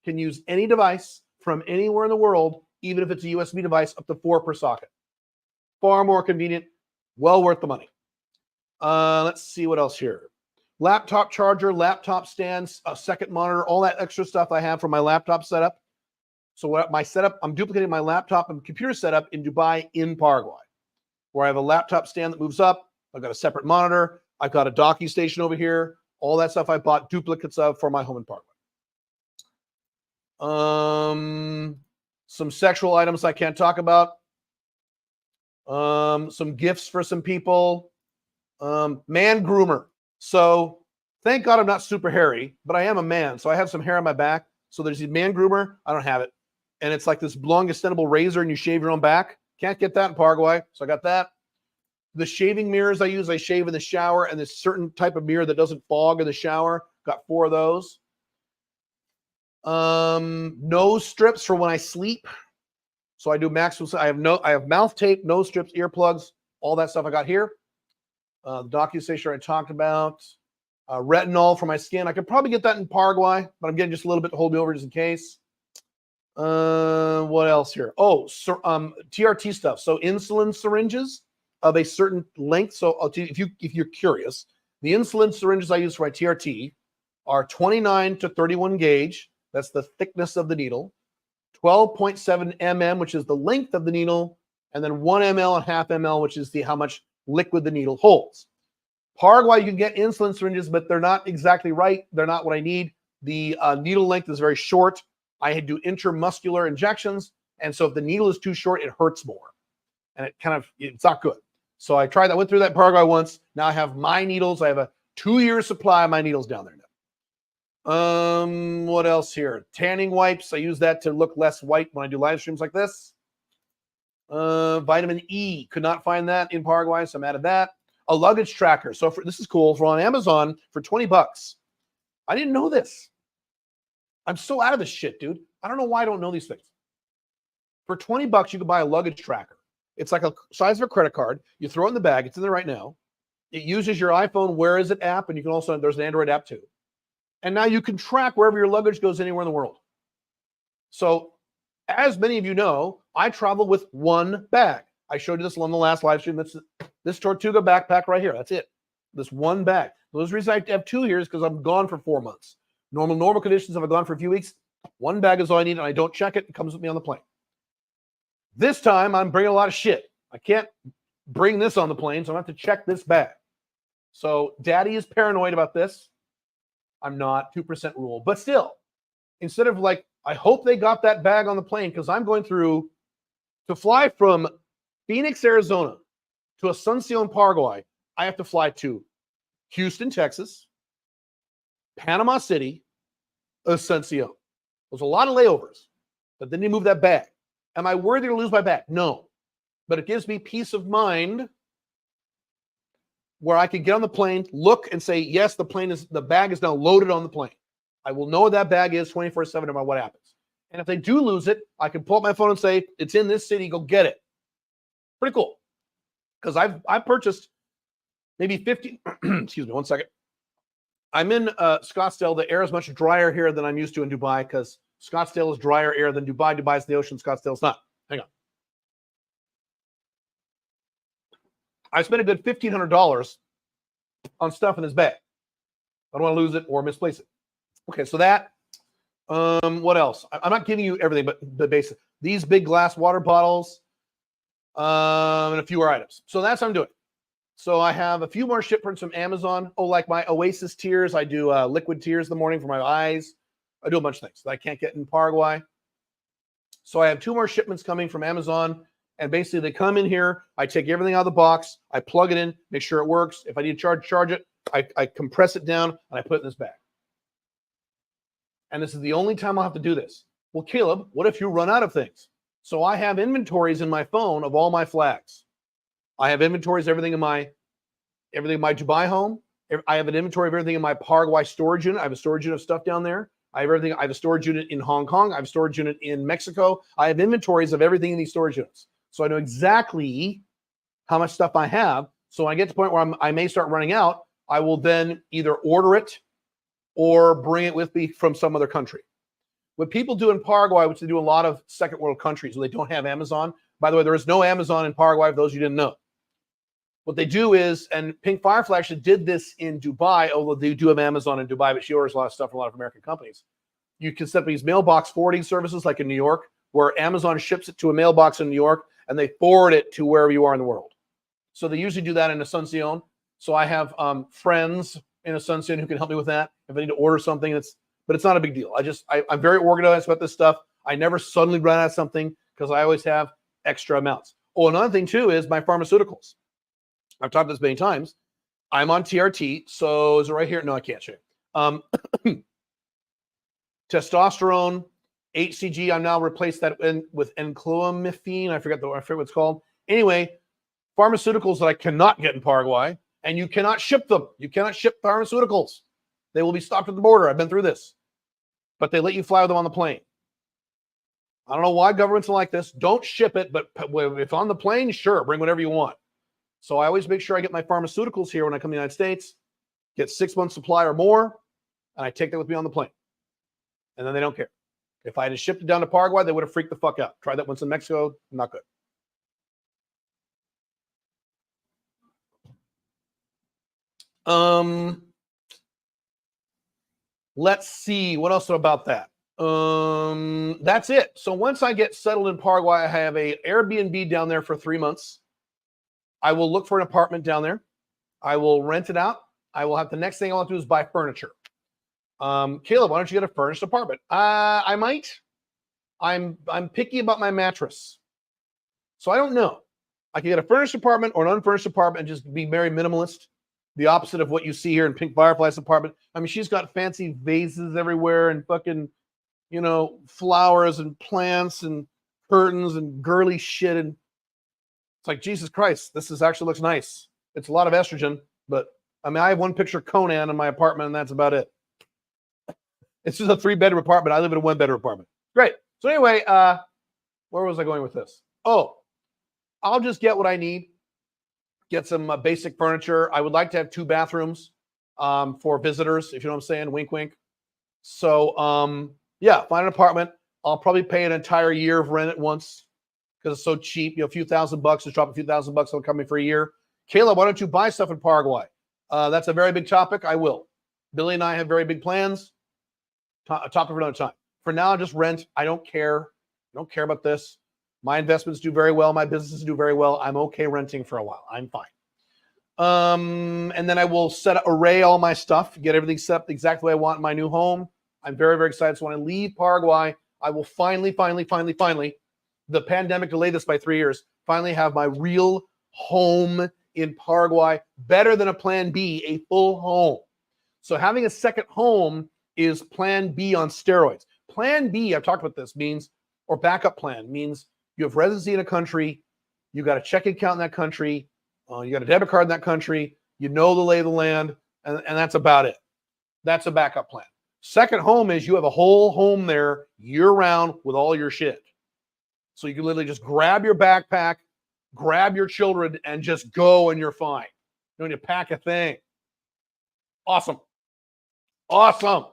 can use any device from anywhere in the world, even if it's a USB device, up to 4 per socket. Far more convenient, well worth the money. Let's see what else here. Laptop charger, laptop stands, a second monitor, all that extra stuff I have for my laptop setup. So what my setup, I'm duplicating my laptop and computer setup in Dubai in Paraguay, where I have a laptop stand that moves up. I've got a separate monitor. I've got a docking station over here. All that stuff I bought duplicates of for my home in Paraguay. Some sexual items I can't talk about. Some gifts for some people. Man groomer. So thank God I'm not super hairy, but I am a man. So I have some hair on my back. So there's a man groomer. I don't have it. And it's like this long extendable razor and you shave your own back. Can't get that in Paraguay. So I got that. The shaving mirrors I use, I shave in the shower, and this certain type of mirror that doesn't fog in the shower. Got 4 of those. Nose strips for when I sleep. So I do maximum. I have mouth tape, nose strips, earplugs, all that stuff I got here. The DocuStation I talked about. Retinol for my skin. I could probably get that in Paraguay, but I'm getting just a little bit to hold me over just in case. What else here? Oh, TRT stuff. So insulin syringes of a certain length. So I'll tell you, if you're curious, the insulin syringes I use for my TRT are 29 to 31 gauge. That's the thickness of the needle. 12.7 mm, which is the length of the needle, and then 1 ml and half ml, which is how much liquid the needle holds. Paraguay, you can get insulin syringes, but they're not exactly right. They're not what I need. The needle length is very short. I do intramuscular injections, and so if the needle is too short, it hurts more, and it's not good. So I tried that. Went through that in Paraguay once. Now I have my needles. I have a 2-year supply of my needles down there now. What else here? Tanning wipes. I use that to look less white when I do live streams like this. Vitamin E. Could not find that in Paraguay, so I'm out of that. A luggage tracker. So this is cool. For on Amazon for $20. I didn't know this. I'm so out of this shit, dude. I don't know why I don't know these things. For $20, you could buy a luggage tracker. It's like a size of a credit card. You throw it in the bag. It's in there right now. It uses your iPhone Where Is It app, and you can also, there's an Android app too. And now you can track wherever your luggage goes anywhere in the world. So as many of you know, I travel with one bag. I showed you this on the last live stream. That's this Tortuga backpack right here. That's it. This one bag. Those reasons I have 2 years because I'm gone for 4 months. Normal conditions, if I've gone for a few weeks, one bag is all I need, and I don't check it. It comes with me on the plane. This time, I'm bringing a lot of shit. I can't bring this on the plane, so I'm going to have to check this bag. So Daddy is paranoid about this. I'm not. 2% rule. But still, instead of I hope they got that bag on the plane because I'm going through to fly from Phoenix, Arizona to Asuncion, Paraguay. I have to fly to Houston, Texas, Panama City, Asuncion. There's a lot of layovers, but then you move that bag. Am I worried to lose my bag? No. But it gives me peace of mind where I can get on the plane, look and say, yes, the bag is now loaded on the plane. I will know where that bag is 24/7 no matter what happens. And if they do lose it, I can pull up my phone and say, it's in this city, go get it. Pretty cool. Because I've purchased maybe 50, excuse me, 1 second. I'm in Scottsdale. The air is much drier here than I'm used to in Dubai because Scottsdale is drier air than Dubai. Dubai's the ocean, Scottsdale's not. Hang on. I spent a good $1,500 on stuff in this bag. I don't want to lose it or misplace it. Okay, so that. What else? I'm not giving you everything, but the basic. These big glass water bottles, and a few more items. So that's what I'm doing. So I have a few more shipments from Amazon. Oh, like my Oasis tears. I do liquid tears in the morning for my eyes. I do a bunch of things that I can't get in Paraguay. So I have 2 more shipments coming from Amazon. And basically they come in here. I take everything out of the box. I plug it in, make sure it works. If I need to charge it. I compress it down and I put it in this bag. And this is the only time I'll have to do this. Well, Caleb, what if you run out of things? So I have inventories in my phone of all my flags. I have inventories, everything in my Dubai home. I have an inventory of everything in my Paraguay storage unit. I have a storage unit of stuff down there. I have everything. I have a storage unit in Hong Kong. I have a storage unit in Mexico. I have inventories of everything in these storage units. So I know exactly how much stuff I have. So when I get to the point where I may start running out, I will then either order it or bring it with me from some other country. What people do in Paraguay, which they do in a lot of second world countries where they don't have Amazon. By the way, there is no Amazon in Paraguay, for those you didn't know. What they do is, and Pink Firefly actually did this in Dubai, although they do have Amazon in Dubai, but she orders a lot of stuff from a lot of American companies. You can set up these mailbox forwarding services like in New York, where Amazon ships it to a mailbox in New York, and they forward it to wherever you are in the world. So they usually do that in Asuncion. So I have friends in Asuncion who can help me with that. If I need to order something, but it's not a big deal. I'm very organized about this stuff. I never suddenly run out of something because I always have extra amounts. Oh, another thing too is my pharmaceuticals. I've talked about this many times. I'm on TRT, so is it right here? No, I can't show you. Testosterone, HCG. I'm now replaced that with enclomiphene. I forget what it's called. Anyway, pharmaceuticals that I cannot get in Paraguay, and you cannot ship them. You cannot ship pharmaceuticals. They will be stopped at the border. I've been through this, but they let you fly them on the plane. I don't know why governments are like this. Don't ship it, but if on the plane, sure, bring whatever you want. So I always make sure I get my pharmaceuticals here when I come to the United States, get 6 months supply or more, and I take that with me on the plane. And then they don't care. If I had shipped it down to Paraguay, they would have freaked the fuck out. Tried that once in Mexico, not good. Let's see what else about that. That's it. So once I get settled in Paraguay, I have a Airbnb down there for 3 months. I will look for an apartment down there. I will rent it out. I will have the next thing I want to do is buy furniture. Caleb, why don't you get a furnished apartment? I might. I'm picky about my mattress, so I don't know. I can get a furnished apartment or an unfurnished apartment and just be very minimalist. The opposite of what you see here in Pink Firefly's apartment. I mean, she's got fancy vases everywhere and fucking, flowers and plants and curtains and girly shit. And it's like, Jesus Christ, this actually looks nice. It's a lot of estrogen, but I mean, I have one picture of Conan in my apartment and that's about it. It's just a 3-bedroom apartment. I live in a 1-bedroom apartment. Great. So anyway, where was I going with this? Oh, I'll just get what I need. Get some basic furniture. I would like to have 2 bathrooms for visitors, if you know what I'm saying. Wink, wink. So, yeah, find an apartment. I'll probably pay an entire year of rent at once because it's so cheap. A few $1,000, just drop a few $1,000. It'll come in for a year. Caleb, why don't you buy stuff in Paraguay? That's a very big topic. I will. Billy and I have very big plans. A topic for another time. For now, just rent. I don't care. I don't care about this. My investments do very well. My businesses do very well. I'm okay renting for a while. I'm fine. And then I will array all my stuff, get everything set up the exact way I want in my new home. I'm very, very excited. So when I leave Paraguay, I will finally, the pandemic delayed this by 3 years, finally have my real home in Paraguay, better than a plan B, a full home. So having a second home is plan B on steroids. Plan B, I've talked about this, means, or backup plan, means you have residency in a country, you got a checking account in that country, you got a debit card in that country, you know the lay of the land, and that's about it. That's a backup plan. Second home is you have a whole home there year-round with all your shit. So you can literally just grab your backpack, grab your children, and just go, and you're fine. You don't need to pack a thing. Awesome. Awesome.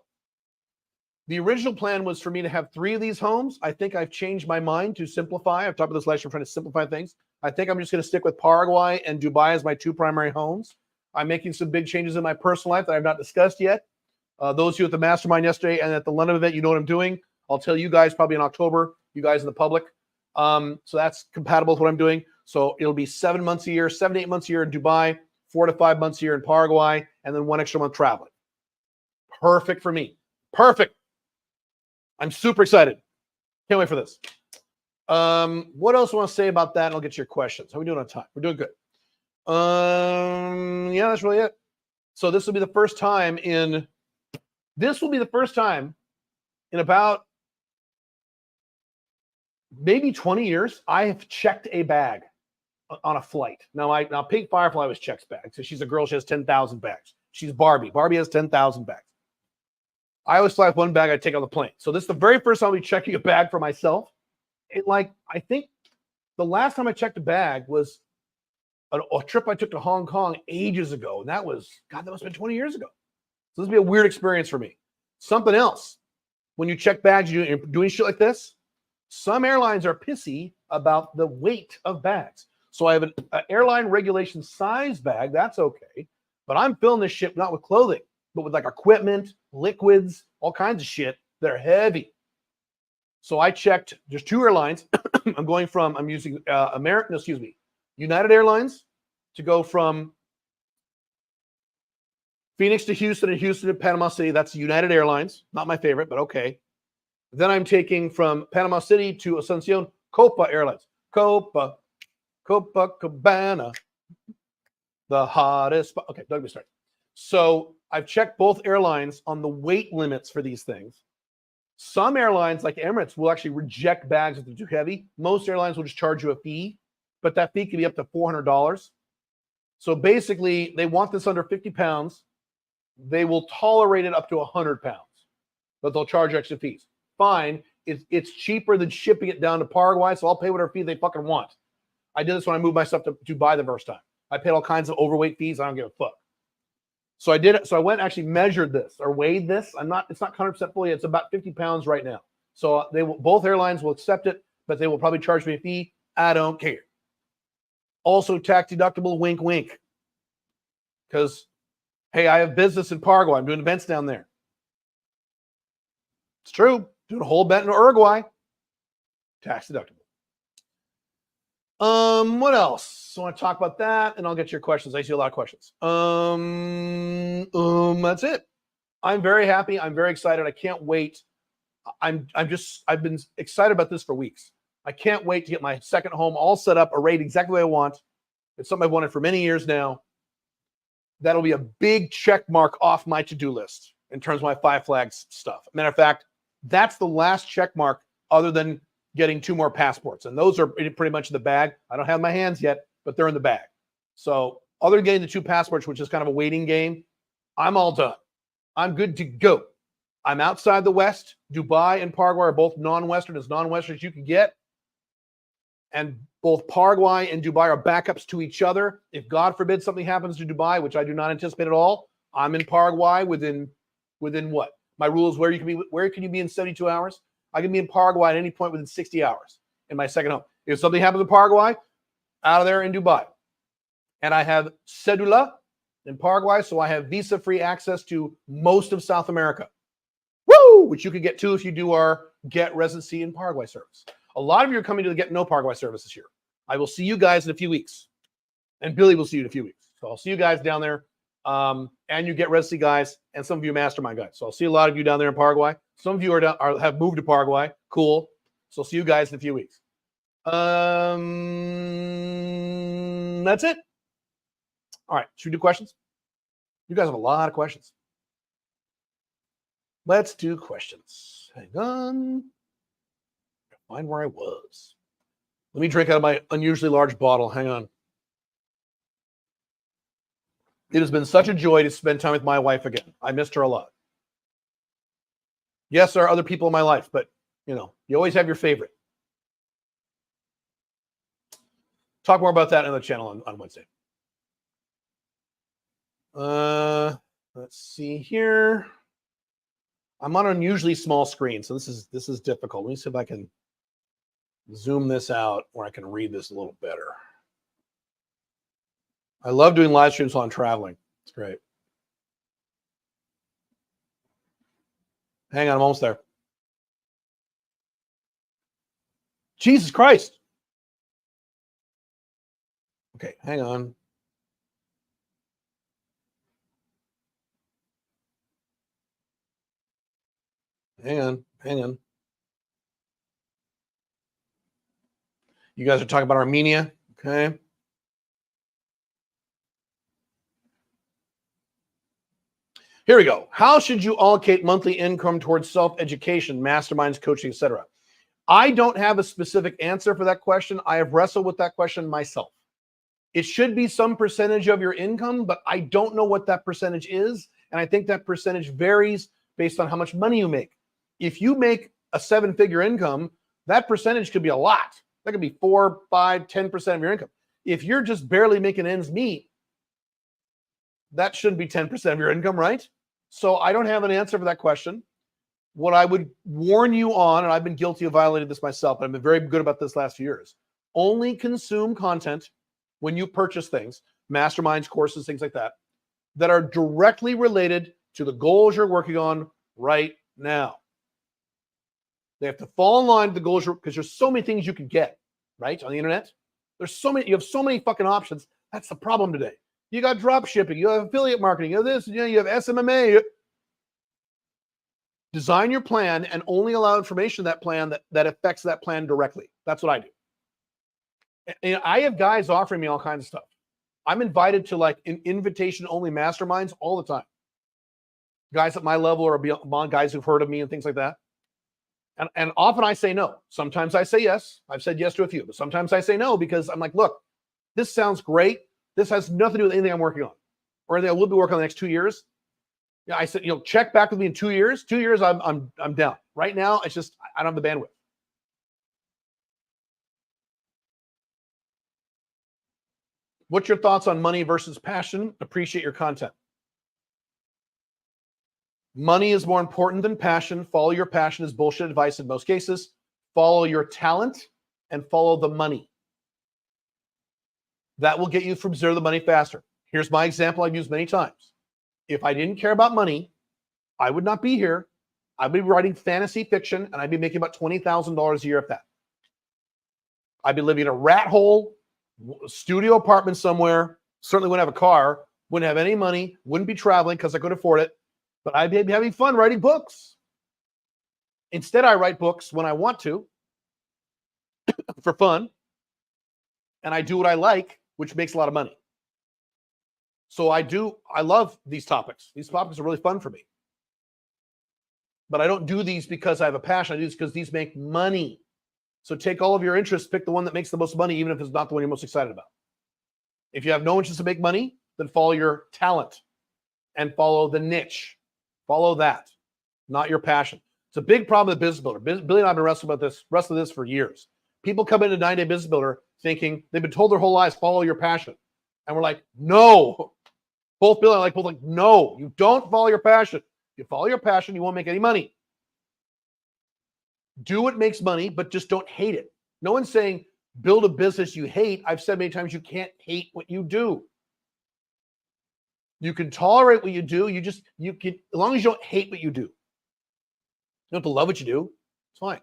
The original plan was for me to have 3 of these homes. I think I've changed my mind to simplify. I've talked about this last year, I'm trying to simplify things. I think I'm just going to stick with Paraguay and Dubai as my 2 primary homes. I'm making some big changes in my personal life that I've not discussed yet. Those of you at the mastermind yesterday and at the London event, you know what I'm doing. I'll tell you guys probably in October, you guys in the public. So that's compatible with what I'm doing. So it'll be 7 months a year, 7 to 8 months a year in Dubai, 4 to 5 months a year in Paraguay, and then 1 extra month traveling. Perfect for me. Perfect. I'm super excited. Can't wait for this. What else do I want to say about that? And I'll get your questions. How are we doing on time? We're doing good. Yeah, that's really it. So this will be the first time in about maybe 20 years, I have checked a bag on a flight. Now Pink Firefly always checks bags. So she's a girl. She has 10,000 bags. She's Barbie. Barbie has 10,000 bags. I always fly with 1 bag I take on the plane. So this is the very first time I'll be checking a bag for myself. I think the last time I checked a bag was a trip I took to Hong Kong ages ago. And that must have been 20 years ago. So this will be a weird experience for me. Something else. When you check bags, you're doing shit like this. Some airlines are pissy about the weight of bags. So I have an airline regulation size bag. That's okay. But I'm filling this shit not with clothing, but with like equipment, liquids, all kinds of shit that are heavy. So I checked, there's 2 airlines. I'm using United Airlines to go from Phoenix to Houston and Houston to Panama City. That's United Airlines. Not my favorite, but okay. Then I'm taking from Panama City to Asuncion, Copa Airlines. Copacabana, the hottest spot. Okay, don't get me started. So I've checked both airlines on the weight limits for these things. Some airlines, like Emirates, will actually reject bags if they're too heavy. Most airlines will just charge you a fee, but that fee can be up to $400. So basically, they want this under 50 pounds. They will tolerate it up to 100 pounds, but they'll charge extra fees. Fine. It's cheaper than shipping it down to Paraguay, so I'll pay whatever fee they fucking want. I did this when I moved my stuff to Dubai the first time. I paid all kinds of overweight fees. I don't give a fuck. So I did it. So I went and actually measured this or weighed this. It's not 100% fully. It's about 50 pounds right now. So both airlines will accept it, but they will probably charge me a fee. I don't care. Also tax deductible, wink, wink. Because, hey, I have business in Paraguay. I'm doing events down there. It's true. Doing a whole event in Uruguay. Tax deductible. What else? I want to talk about that, and I'll get your questions. I see a lot of questions. That's it. I'm very happy. I'm very excited. I can't wait. I've been excited about this for weeks. I can't wait to get my second home all set up, arrayed exactly the way I want. It's something I've wanted for many years now. That'll be a big check mark off my to-do list in terms of my Five Flags stuff. Matter of fact, that's the last check mark other than getting 2 more passports. And those are pretty much in the bag. I don't have my hands yet, but they're in the bag. So other than getting the 2 passports, which is kind of a waiting game, I'm all done. I'm good to go. I'm outside the West. Dubai and Paraguay are both non-Western as you can get. And both Paraguay and Dubai are backups to each other. If God forbid something happens to Dubai, which I do not anticipate at all, I'm in Paraguay within what? My rule is where can you be in 72 hours? I can be in Paraguay at any point within 60 hours in my second home. If something happens in Paraguay, out of there in Dubai. And I have cedula in Paraguay, so I have visa-free access to most of South America. Woo! Which you could get too if you do our Get Residency in Paraguay service. A lot of you are coming to the Get No Paraguay service this year. I will see you guys in a few weeks. And Billy will see you in a few weeks. So I'll see you guys down there. And you Get Residency guys, and some of you Mastermind guys. So I'll see a lot of you down there in Paraguay. Some of you have moved to Paraguay. Cool. So I'll see you guys in a few weeks. That's it. All right. Should we do questions? You guys have a lot of questions. Let's do questions. Hang on. Find where I was. Let me drink out of my unusually large bottle. Hang on. It has been such a joy to spend time with my wife again. I missed her a lot. Yes, there are other people in my life, but you always have your favorite. Talk more about that on the channel on Wednesday. Let's see here. I'm on an unusually small screen, so this is difficult. Let me see if I can zoom this out where I can read this a little better. I love doing live streams while I'm traveling. It's great. Hang on, I'm almost there. Jesus Christ. Okay, hang on. Hang on. You guys are talking about Armenia, okay? Here we go. How should you allocate monthly income towards self-education, masterminds, coaching, etc.? I don't have a specific answer for that question. I have wrestled with that question myself. It should be some percentage of your income, but I don't know what that percentage is. And I think that percentage varies based on how much money you make. If you make a 7-figure income, that percentage could be a lot. That could be 4, 5, 10% of your income. If you're just barely making ends meet, that shouldn't be 10% of your income, right? So I don't have an answer for that question. What I would warn you on, and I've been guilty of violating this myself, but I've been very good about this last few years, only consume content when you purchase things, masterminds, courses, things like that, that are directly related to the goals you're working on right now. They have to fall in line with the goals, because there's so many things you can get, right, on the internet. You have so many fucking options. That's the problem today. You got drop shipping. You have affiliate marketing. You have this. You have SMMA. Design your plan and only allow information in that plan that affects that plan directly. That's what I do. And I have guys offering me all kinds of stuff. I'm invited to like invitation-only masterminds all the time. Guys at my level or beyond, guys who've heard of me and things like that. And often I say no. Sometimes I say yes. I've said yes to a few, but sometimes I say no because I'm like, look, this sounds great. This has nothing to do with anything I'm working on or anything I will be working on the next 2 years. Yeah, I said, check back with me in 2 years. 2 years, I'm down. Right now, it's just I don't have the bandwidth. What's your thoughts on money versus passion? Appreciate your content. Money is more important than passion. Follow your passion is bullshit advice in most cases. Follow your talent and follow the money. That will get you from zero to money faster. Here's my example I've used many times. If I didn't care about money, I would not be here. I'd be writing fantasy fiction and I'd be making about $20,000 a year at that. I'd be living in a rat hole, studio apartment somewhere, certainly wouldn't have a car, wouldn't have any money, wouldn't be traveling because I could afford it. But I'd be having fun writing books. Instead, I write books when I want to for fun. And I do what I like, which makes a lot of money. So I love these topics. These topics are really fun for me. But I don't do these because I have a passion. I do this because these make money. So take all of your interests, pick the one that makes the most money, even if it's not the one you're most excited about. If you have no interest to make money, then follow your talent and follow the niche. Follow that, not your passion. It's a big problem with Business Builder. Billy and I have been wrestling this for years. People come into 9-day Business Builder thinking they've been told their whole lives, follow your passion. And we're like, no. Both Billy and I both like, no, you don't follow your passion. If you follow your passion, you won't make any money. Do what makes money, but just don't hate it. No one's saying build a business you hate. I've said many times you can't hate what you do. You can tolerate what you do. You can, as long as you don't hate what you do. You don't have to love what you do. It's fine.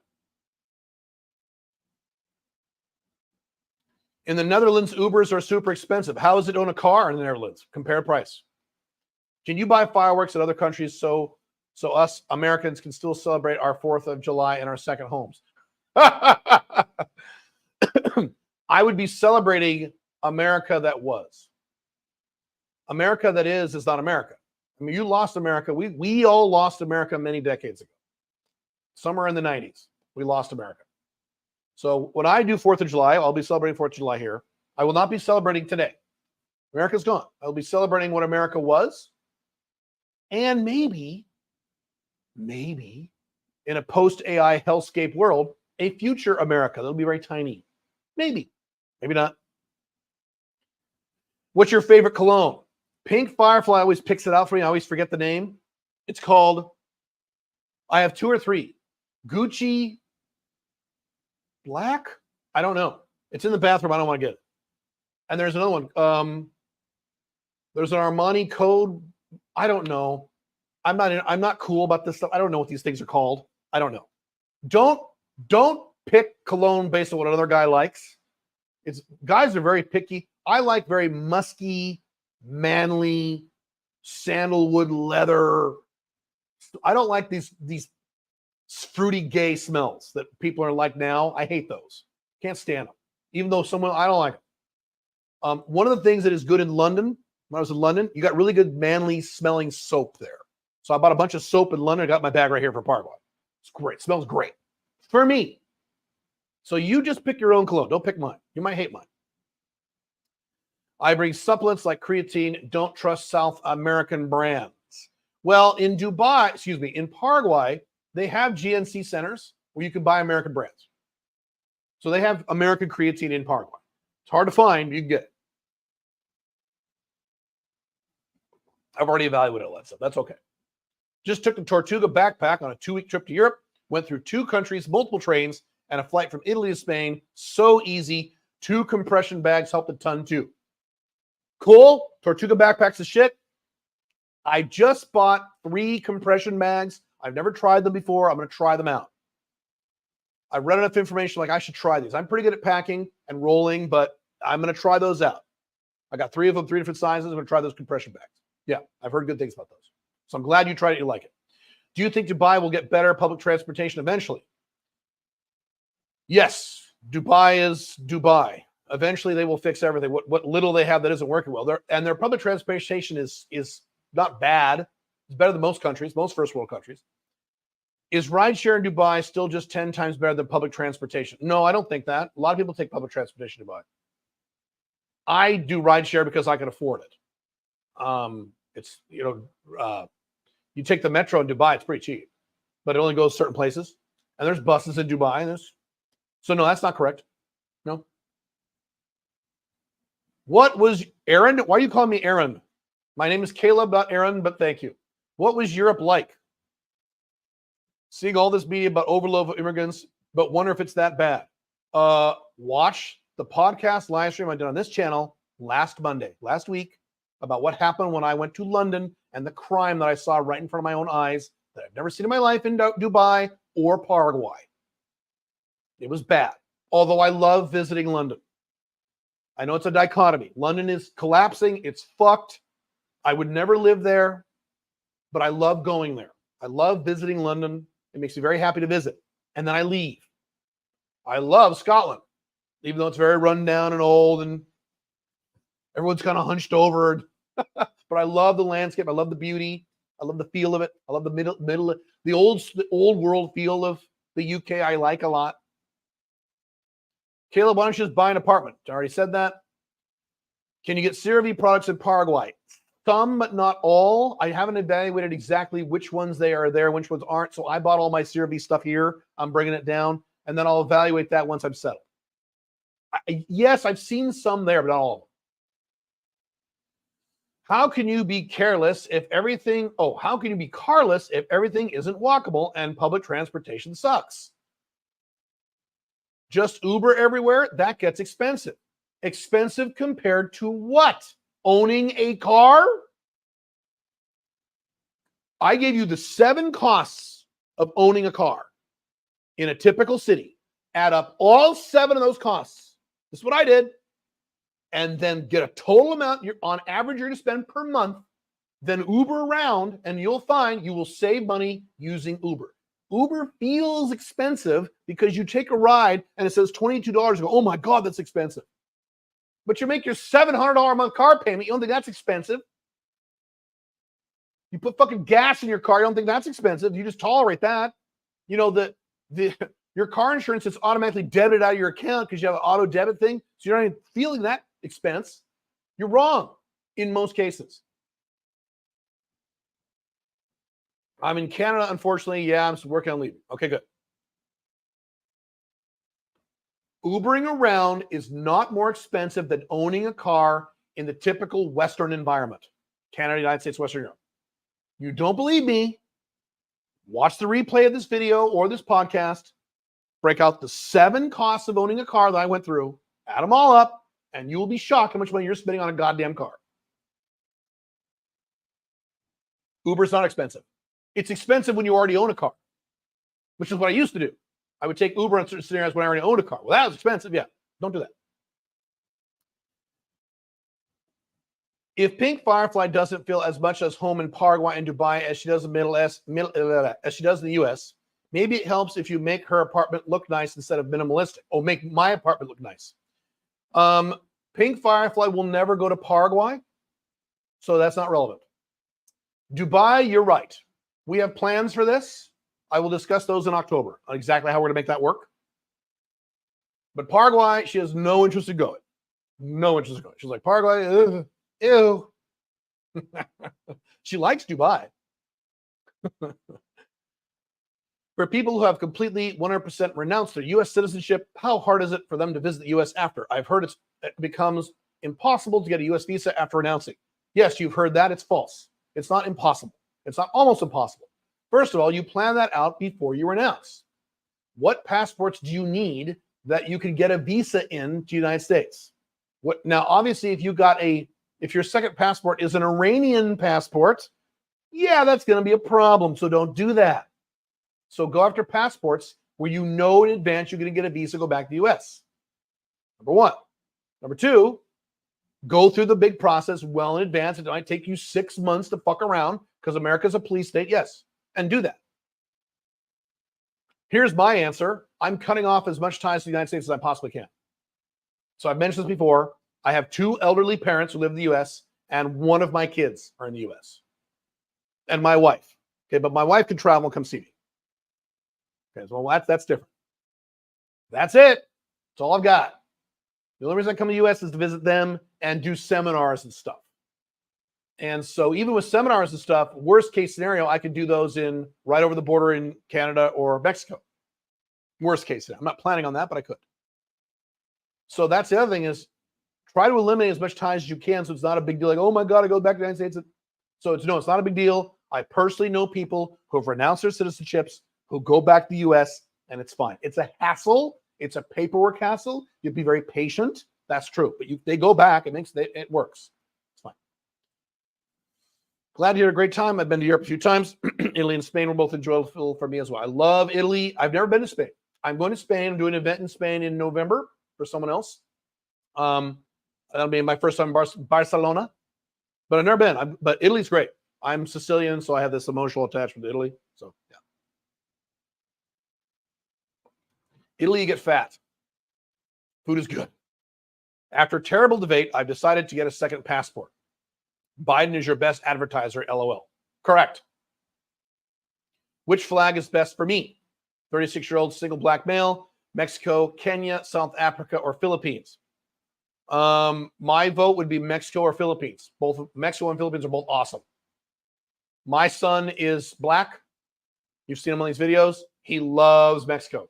In the Netherlands, Ubers are super expensive. How is it to own a car in the Netherlands? Compare price. Can you buy fireworks in other countries so us Americans can still celebrate our 4th of July in our second homes? I would be celebrating America that was. America that is not America. I mean, you lost America. We all lost America many decades ago. Somewhere in the 90s, we lost America. So when I do 4th of July, I'll be celebrating 4th of July here. I will not be celebrating today. America's gone. I'll be celebrating what America was. And maybe in a post-AI hellscape world, a future America that'll be very tiny. Maybe not. What's your favorite cologne? Pink Firefly always picks it out for me. I always forget the name. It's called, I have 2 or 3. Gucci Black? I don't know. It's in the bathroom. I don't want to get it. And there's another one. There's an Armani Code. I don't know. I'm not cool about this stuff. I don't know what these things are called. I don't know. Don't pick cologne based on what another guy likes. Guys are very picky. I like very musky, manly, sandalwood leather. I don't like these fruity gay smells that people are like now. I hate those. Can't stand them. Even though I don't like them. One of the things that is good in London, when I was in London, you got really good manly smelling soap there. So I bought a bunch of soap in London. I got my bag right here for Paraguay. It's great. It smells great. For me. So you just pick your own cologne. Don't pick mine. You might hate mine. I bring supplements like creatine. Don't trust South American brands. Well, in Paraguay, they have GNC centers where you can buy American brands. So they have American creatine in Paraguay. It's hard to find. You can get it. I've already evaluated all that stuff. That's okay. Just took the Tortuga backpack on a 2-week trip to Europe. Went through 2 countries, multiple trains, and a flight from Italy to Spain. So easy. 2 compression bags helped a ton too. Cool. Tortuga backpacks is shit. I just bought 3 compression bags. I've never tried them before. I'm going to try them out. I read enough information like I should try these. I'm pretty good at packing and rolling, but I'm going to try those out. I got 3 of them, 3 different sizes. I'm going to try those compression bags. Yeah, I've heard good things about those. So I'm glad you tried it. You like it. Do you think Dubai will get better public transportation eventually? Yes. Dubai is Dubai. Eventually, they will fix everything. What little they have that isn't working well. Their public transportation is not bad. It's better than most countries, most first world countries. Is rideshare in Dubai still just 10 times better than public transportation? No, I don't think that. A lot of people take public transportation in Dubai. I do rideshare because I can afford it. It's, you take the metro in Dubai, it's pretty cheap, but it only goes certain places. And there's buses in Dubai. So no, that's not correct. No. What was Aaron? Why are you calling me Aaron? My name is Caleb, not Aaron, but thank you. What was Europe like? Seeing all this media about overload of immigrants, but wonder if it's that bad. Watch the podcast live stream I did on this channel last week, about what happened when I went to London and the crime that I saw right in front of my own eyes that I've never seen in my life in Dubai or Paraguay. It was bad. Although I love visiting London. I know it's a dichotomy. London is collapsing. It's fucked. I would never live there, but I love going there. I love visiting London. It makes me very happy to visit. And then I leave. I love Scotland, even though it's very run down and old and everyone's kind of hunched over. But I love the landscape. I love the beauty. I love the feel of it. I love the old world feel of the UK. I like a lot. Caleb, why don't you just buy an apartment? I already said that. Can you get CeraVe products in Paraguay? Some, but not all. I haven't evaluated exactly which ones they are there, which ones aren't. So I bought all my CeraVe stuff here. I'm bringing it down, and then I'll evaluate that once I'm settled. Yes, I've seen some there, but not all of them. How can you be careless if everything? Oh, how can you be carless if everything isn't walkable and public transportation sucks? Just Uber everywhere? That gets expensive. Expensive compared to what? Owning a car? I gave you the 7 costs of owning a car in a typical city. Add up all 7 of those costs. This is what I did. And then get a total amount on average you're going to spend per month. Then Uber around, and you'll find you will save money using Uber. Uber feels expensive because you take a ride and it says $22. You go, oh my God, that's expensive. But you make your $700 a month car payment. You don't think that's expensive. You put fucking gas in your car. You don't think that's expensive. You just tolerate that. You know, your car insurance is automatically debited out of your account because you have an auto debit thing. So you're not even feeling that expense. You're wrong in most cases. I'm in Canada, unfortunately. Yeah, I'm working on leaving. Okay, good. Ubering around is not more expensive than owning a car in the typical Western environment. Canada, United States, Western Europe. You don't believe me? Watch the replay of this video or this podcast. Break out the 7 costs of owning a car that I went through. Add them all up, and you will be shocked how much money you're spending on a goddamn car. Uber's not expensive. It's expensive when you already own a car, which is what I used to do. I would take Uber in certain scenarios when I already owned a car. Well, that was expensive. Yeah, don't do that. If Pink Firefly doesn't feel as much as home in Paraguay and Dubai as she does in as she does in the U.S., maybe it helps if you make her apartment look nice instead of minimalistic. Or make my apartment look nice. Pink Firefly will never go to Paraguay, so that's not relevant. Dubai, you're right. We have plans for this. I will discuss those in October on exactly how we're going to make that work. But Paraguay, she has no interest in going. No interest in going. She's like, Paraguay, ew. She likes Dubai. For people who have completely 100% renounced their U.S. citizenship, how hard is it for them to visit the U.S. after? I've heard it becomes impossible to get a U.S. visa after renouncing. Yes, you've heard that. It's false. It's not impossible. It's not almost impossible. First of all, you plan that out before you renounce. What passports do you need that you can get a visa in to the United States? Now, obviously, if your second passport is an Iranian passport, yeah, that's going to be a problem. So don't do that. So go after passports where you know in advance you're going to get a visa, go back to the U.S. Number 1. Number 2, Go through the big process well in advance. It might take you 6 months to fuck around because America's a police state. Yes, and do that. Here's my answer. I'm cutting off as much ties to the United States as I possibly can. So I've mentioned this before. I have 2 elderly parents who live in the U.S., and one of my kids are in the U.S. and my wife. Okay, but my wife can travel and come see me. Okay, so that's different. That's it. That's all I've got. The only reason I come to the U.S. is to visit them and do seminars and stuff. And so even with seminars and stuff, worst case scenario, I could do those in right over the border in Canada or Mexico. Worst case scenario. I'm not planning on that, but I could. So that's the other thing is try to eliminate as much ties as you can so it's not a big deal. Like, oh my God, I go back to the United States. So it's not a big deal. I personally know people who have renounced their citizenships who go back to the U.S. and it's fine. It's a hassle. It's a paperwork hassle. You'd be very patient. That's true. But they go back. It works. It's fine. Glad you had a great time. I've been to Europe a few times. Italy and Spain were both enjoyable for me as well. I love Italy. I've never been to Spain. I'm going to Spain. I'm doing an event in Spain in November for someone else. That'll be my first time in Barcelona. But I've never been. But Italy's great. I'm Sicilian, so I have this emotional attachment to Italy. So, yeah. Italy, you get fat. Food is good. After a terrible debate, I've decided to get a second passport. Biden is your best advertiser, LOL. Correct. Which flag is best for me? 36-year-old single black male, Mexico, Kenya, South Africa, or Philippines? My vote would be Mexico or Philippines. Both Mexico and Philippines are both awesome. My son is black. You've seen him on these videos. He loves Mexico.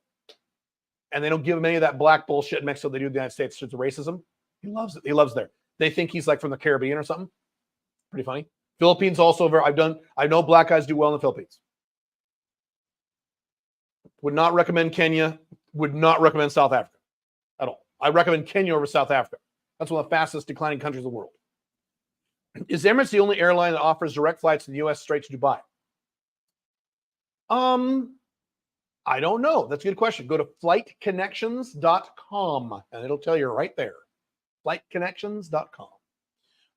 And they don't give him any of that black bullshit in Mexico they do in the United States. It's racism. He loves it. He loves there. They think he's like from the Caribbean or something. Pretty funny. Philippines also I know black guys do well in the Philippines. Would not recommend Kenya. Would not recommend South Africa at all. I recommend Kenya over South Africa. That's one of the fastest declining countries in the world. Is Emirates the only airline that offers direct flights to the U.S. straight to Dubai? I don't know. That's a good question. Go to flightconnections.com and it'll tell you right there. Flightconnections.com.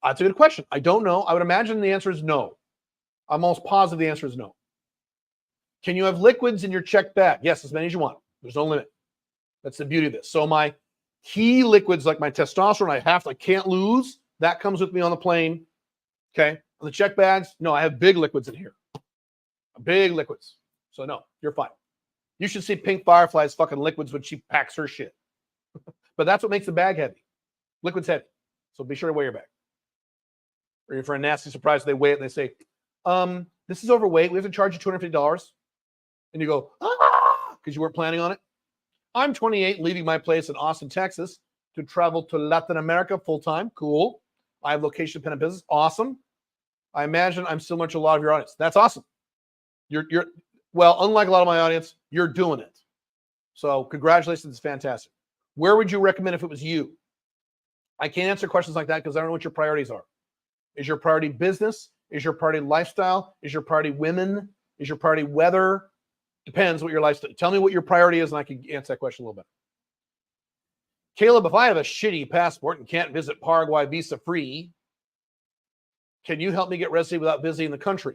That's a good question. I don't know. I would imagine the answer is no. I'm almost positive the answer is no. Can you have liquids in your checked bag? Yes, as many as you want. There's no limit. That's the beauty of this. So my key liquids like my testosterone, I can't lose. That comes with me on the plane. Okay. On the check bags, no, I have big liquids in here. Big liquids. So no, you're fine. You should see Pink Firefly's fucking liquids when she packs her shit. But that's what makes the bag heavy. Liquid's heavy. So be sure to weigh your bag. Or for a nasty surprise, they weigh it and they say, this is overweight. We have to charge you $250. And you go, because you weren't planning on it. I'm 28, leaving my place in Austin, Texas to travel to Latin America full-time. Cool. I have location-dependent business. Awesome. I imagine I'm similar to a lot of your audience. That's awesome. Well, unlike a lot of my audience, you're doing it. So congratulations. It's fantastic. Where would you recommend if it was you? I can't answer questions like that because I don't know what your priorities are. Is your priority business? Is your priority lifestyle? Is your priority women? Is your priority weather? Depends what your lifestyle. Tell me what your priority is and I can answer that question a little bit. Caleb, if I have a shitty passport and can't visit Paraguay visa-free, can you help me get residency without visiting the country?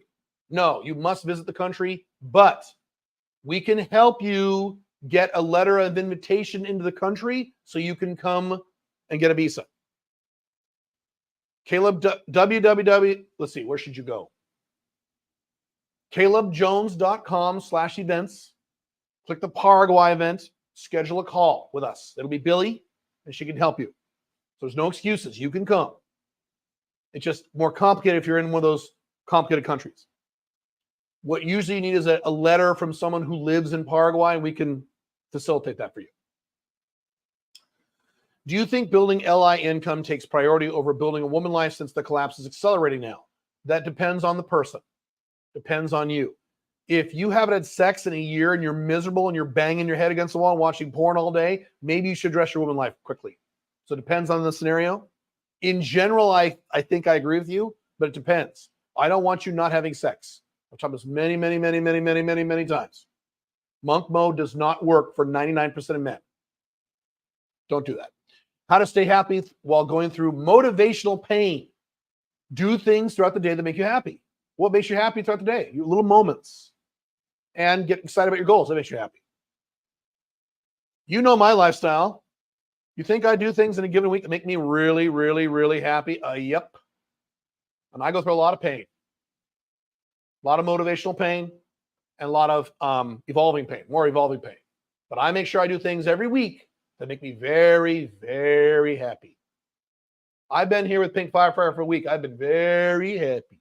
No, you must visit the country, but we can help you get a letter of invitation into the country so you can come and get a visa. Caleb, let's see, where should you go? CalebJones.com/events. Click the Paraguay event, schedule a call with us. It'll be Billy, and she can help you. So there's no excuses. You can come. It's just more complicated if you're in one of those complicated countries. What usually you need is a letter from someone who lives in Paraguay, and we can facilitate that for you. Do you think building LI income takes priority over building a woman life since the collapse is accelerating now? That depends on the person. Depends on you. If you haven't had sex in a year and you're miserable and you're banging your head against the wall and watching porn all day, maybe you should address your woman life quickly. So it depends on the scenario. In general, I think I agree with you, but it depends. I don't want you not having sex. I've talked about this many times. Monk mode does not work for 99% of men. Don't do that. How to stay happy while going through motivational pain. Do things throughout the day that make you happy. What makes you happy throughout the day? Your little moments. And get excited about your goals. That makes you happy. You know my lifestyle. You think I do things in a given week that make me really, really, really happy? Yep. And I go through a lot of pain. A lot of motivational pain and a lot of evolving pain, more evolving pain. But I make sure I do things every week that make me very, very happy. I've been here with Pink Firefire for a week. I've been very happy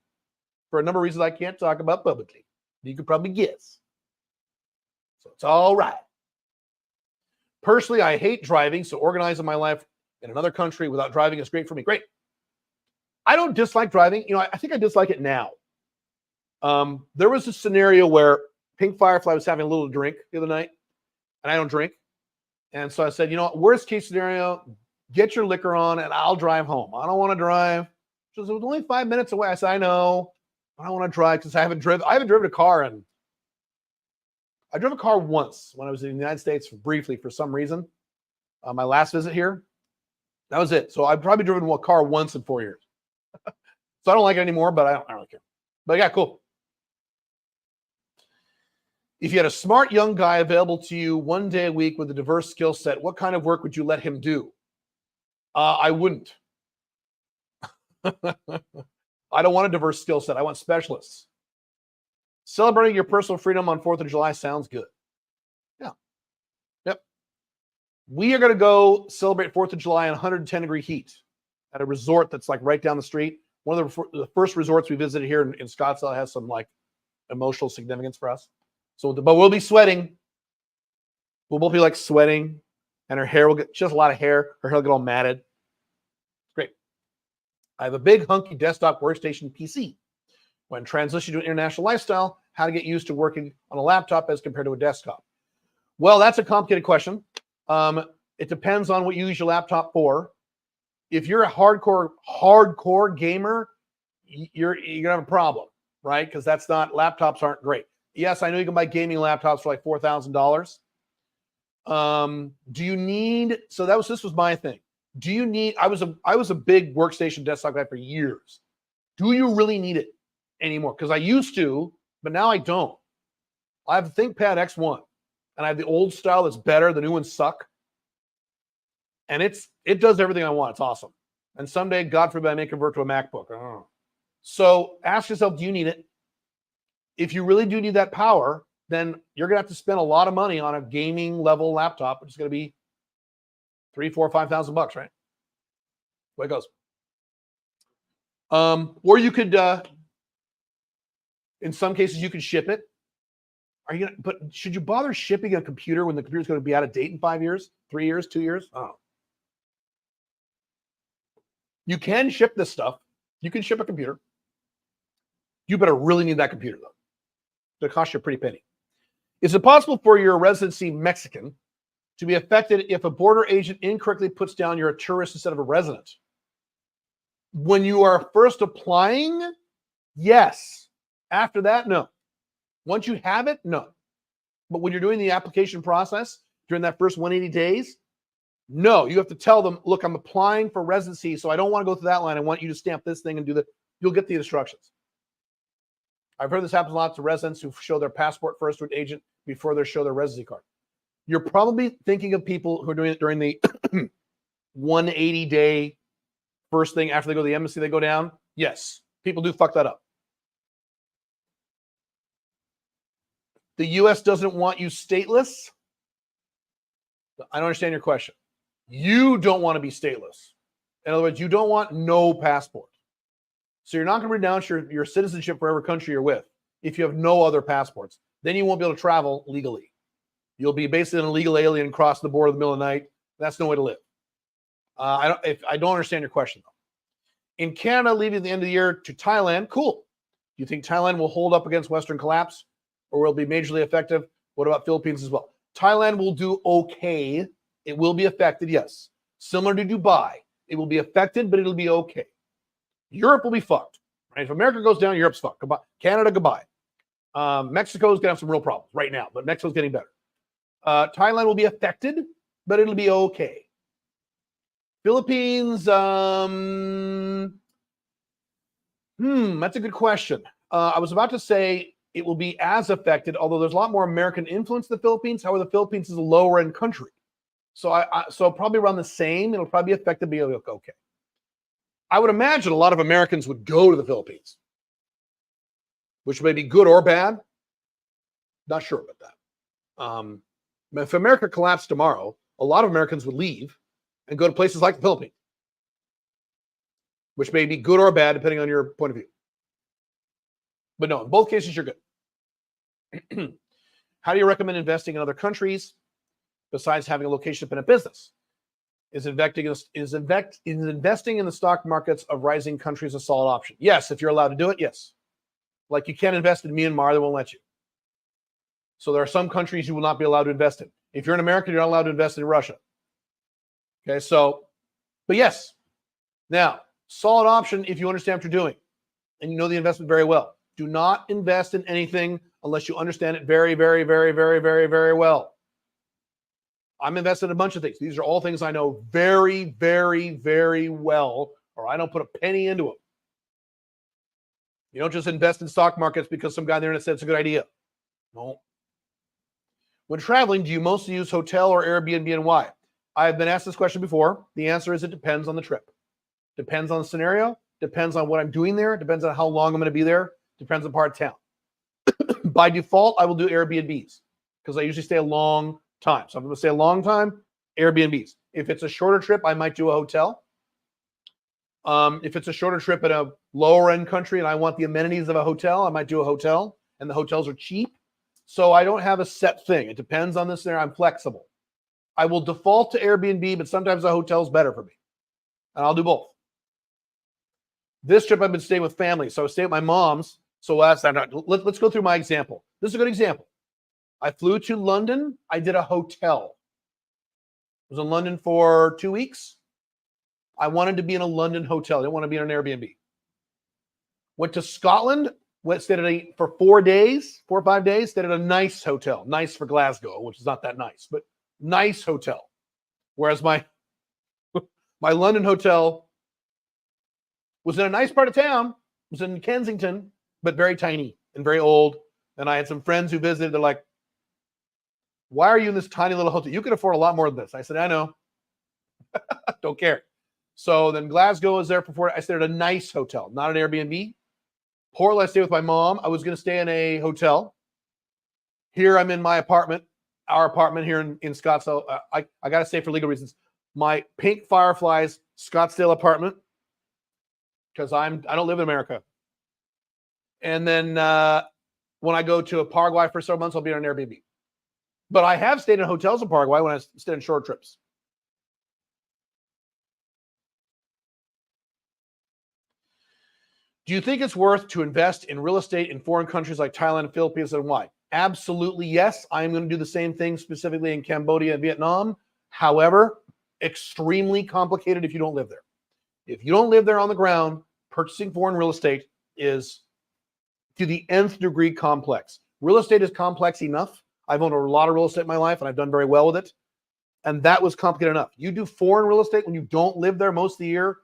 for a number of reasons I can't talk about publicly. You could probably guess. So it's all right. Personally, I hate driving, so organizing my life in another country without driving is great for me. Great. I don't dislike driving. You know, I think I dislike it now. There was a scenario where Pink Firefly was having a little drink the other night, and I don't drink. And so I said, you know what, worst case scenario, get your liquor on and I'll drive home. I don't want to drive. She said, it was only 5 minutes away. I said, I know. I don't want to drive because I haven't driven a car. And I drove a car once when I was in the United States briefly for some reason. My last visit here. That was it. So I've probably driven a car once in 4 years. So I don't like it anymore, but I don't really care. But yeah, cool. If you had a smart young guy available to you one day a week with a diverse skill set, what kind of work would you let him do? I wouldn't. I don't want a diverse skill set. I want specialists. Celebrating your personal freedom on 4th of July sounds good. Yeah. Yep. We are going to go celebrate 4th of July in 110-degree heat at a resort that's like right down the street. One of the first resorts we visited here in Scottsdale has some like emotional significance for us. So, but we'll be sweating. We'll both be like sweating, and her hair will get just a lot of hair. Her hair will get all matted. Great. I have a big hunky desktop workstation PC. When transitioning to an international lifestyle, how to get used to working on a laptop as compared to a desktop? Well, that's a complicated question. It depends on what you use your laptop for. If you're a hardcore gamer, you're gonna have a problem, right? Because laptops aren't great. Yes, I know you can buy gaming laptops for like $4,000. Do you need? So this was my thing. Do you need? I was a big workstation desktop guy for years. Do you really need it anymore? Because I used to, but now I don't. I have the ThinkPad X1, and I have the old style that's better. The new ones suck, and it does everything I want. It's awesome. And someday, God forbid, I may convert to a MacBook. I don't know. So ask yourself, do you need it? If you really do need that power, then you're going to have to spend a lot of money on a gaming level laptop, which is going to be $3,000, $4,000, $5,000, right? Way it goes. Or you could, in some cases, you could ship it. But should you bother shipping a computer when the computer is going to be out of date in 5 years, 3 years, 2 years? Oh. You can ship this stuff. You can ship a computer. You better really need that computer, though. It'll cost you a pretty penny. Is it possible for your residency Mexican to be affected if a border agent incorrectly puts down you're a tourist instead of a resident? When you are first applying, yes. After that, no. Once you have it, no. But when you're doing the application process during that first 180 days, no. You have to tell them, look, I'm applying for residency, so I don't want to go through that line. I want you to stamp this thing and do that. You'll get the instructions. I've heard this happens a lot to residents who show their passport first to an agent before they show their residency card. You're probably thinking of people who are doing it during the 180-day first thing after they go to the embassy, they go down. Yes, people do fuck that up. The U.S. doesn't want you stateless. I don't understand your question. You don't want to be stateless. In other words, you don't want no passport. So you're not going to renounce your citizenship for every country you're with if you have no other passports. Then you won't be able to travel legally. You'll be basically an illegal alien crossing the border in the middle of the night. That's no way to live. I don't understand your question, though. In Canada, leaving at the end of the year to Thailand, cool. Do you think Thailand will hold up against Western collapse or will be majorly effective? What about Philippines as well? Thailand will do okay. It will be affected, yes. Similar to Dubai. It will be affected, but it'll be okay. Europe will be fucked. Right? If America goes down, Europe's fucked. Goodbye. Canada, goodbye. Mexico's going to have some real problems right now, but Mexico's getting better. Thailand will be affected, but it'll be okay. Philippines, that's a good question. I was about to say it will be as affected, although there's a lot more American influence in the Philippines. However, the Philippines is a lower end country. So so probably around the same. It'll probably be affected, be okay. I would imagine a lot of Americans would go to the Philippines, which may be good or bad. Not sure about that. If America collapsed tomorrow, a lot of Americans would leave and go to places like the Philippines, which may be good or bad depending on your point of view. But no, in both cases, you're good. How do you recommend investing in other countries besides having a location-dependent business? Is investing in the stock markets of rising countries a solid option? Yes, if you're allowed to do it, yes. Like you can't invest in Myanmar, they won't let you. So there are some countries you will not be allowed to invest in. If you're an American, you're not allowed to invest in Russia. Okay, so, but yes. Now, solid option if you understand what you're doing and you know the investment very well. Do not invest in anything unless you understand it very, very, very, very, very, very well. I'm invested in a bunch of things. These are all things I know very, very, very well, or I don't put a penny into them. You don't just invest in stock markets because some guy on the internet said it's a good idea. No. When traveling, do you mostly use hotel or Airbnb and why? I've been asked this question before. The answer is it depends on the trip. Depends on the scenario. Depends on what I'm doing there. Depends on how long I'm going to be there. Depends on part of town. By default, I will do Airbnbs because I usually stay a long time. So if I'm going to stay a long time, Airbnbs. If it's a shorter trip, I might do a hotel. If it's a shorter trip in a lower end country and I want the amenities of a hotel, I might do a hotel, and the hotels are cheap. So I don't have a set thing. It depends on the scenario. I'm flexible. I will default to Airbnb, but sometimes a hotel is better for me. And I'll do both. This trip I've been staying with family. So I was staying at my mom's. So let's go through my example. This is a good example. I flew to London. I did a hotel. I was in London for 2 weeks. I wanted to be in a London hotel. I didn't want to be in an Airbnb. Went to Scotland. Stayed for 4 days, 4 or 5 days. Stayed at a nice hotel. Nice for Glasgow, which is not that nice, but nice hotel. Whereas my London hotel was in a nice part of town. It was in Kensington, but very tiny and very old. And I had some friends who visited. They're like, why are you in this tiny little hotel? You can afford a lot more than this. I said, I know. Don't care. So then Glasgow was there for 4 days. I stayed at a nice hotel, not an Airbnb. Portland, I stayed with my mom. I was going to stay in a hotel. Here I'm in my apartment, our apartment here in Scottsdale. I got to say for legal reasons, my Pink Fireflies Scottsdale apartment, because I don't live in America. And then when I go to Paraguay for several months, I'll be on an Airbnb. But I have stayed in hotels in Paraguay when I stayed in short trips. Do you think it's worth to invest in real estate in foreign countries like Thailand and Philippines, and why? Absolutely, yes. I'm going to do the same thing specifically in Cambodia and Vietnam. However, extremely complicated if you don't live there. If you don't live there on the ground, purchasing foreign real estate is to the nth degree complex. Real estate is complex enough. I've owned a lot of real estate in my life, and I've done very well with it. And that was complicated enough. You do foreign real estate when you don't live there most of the year,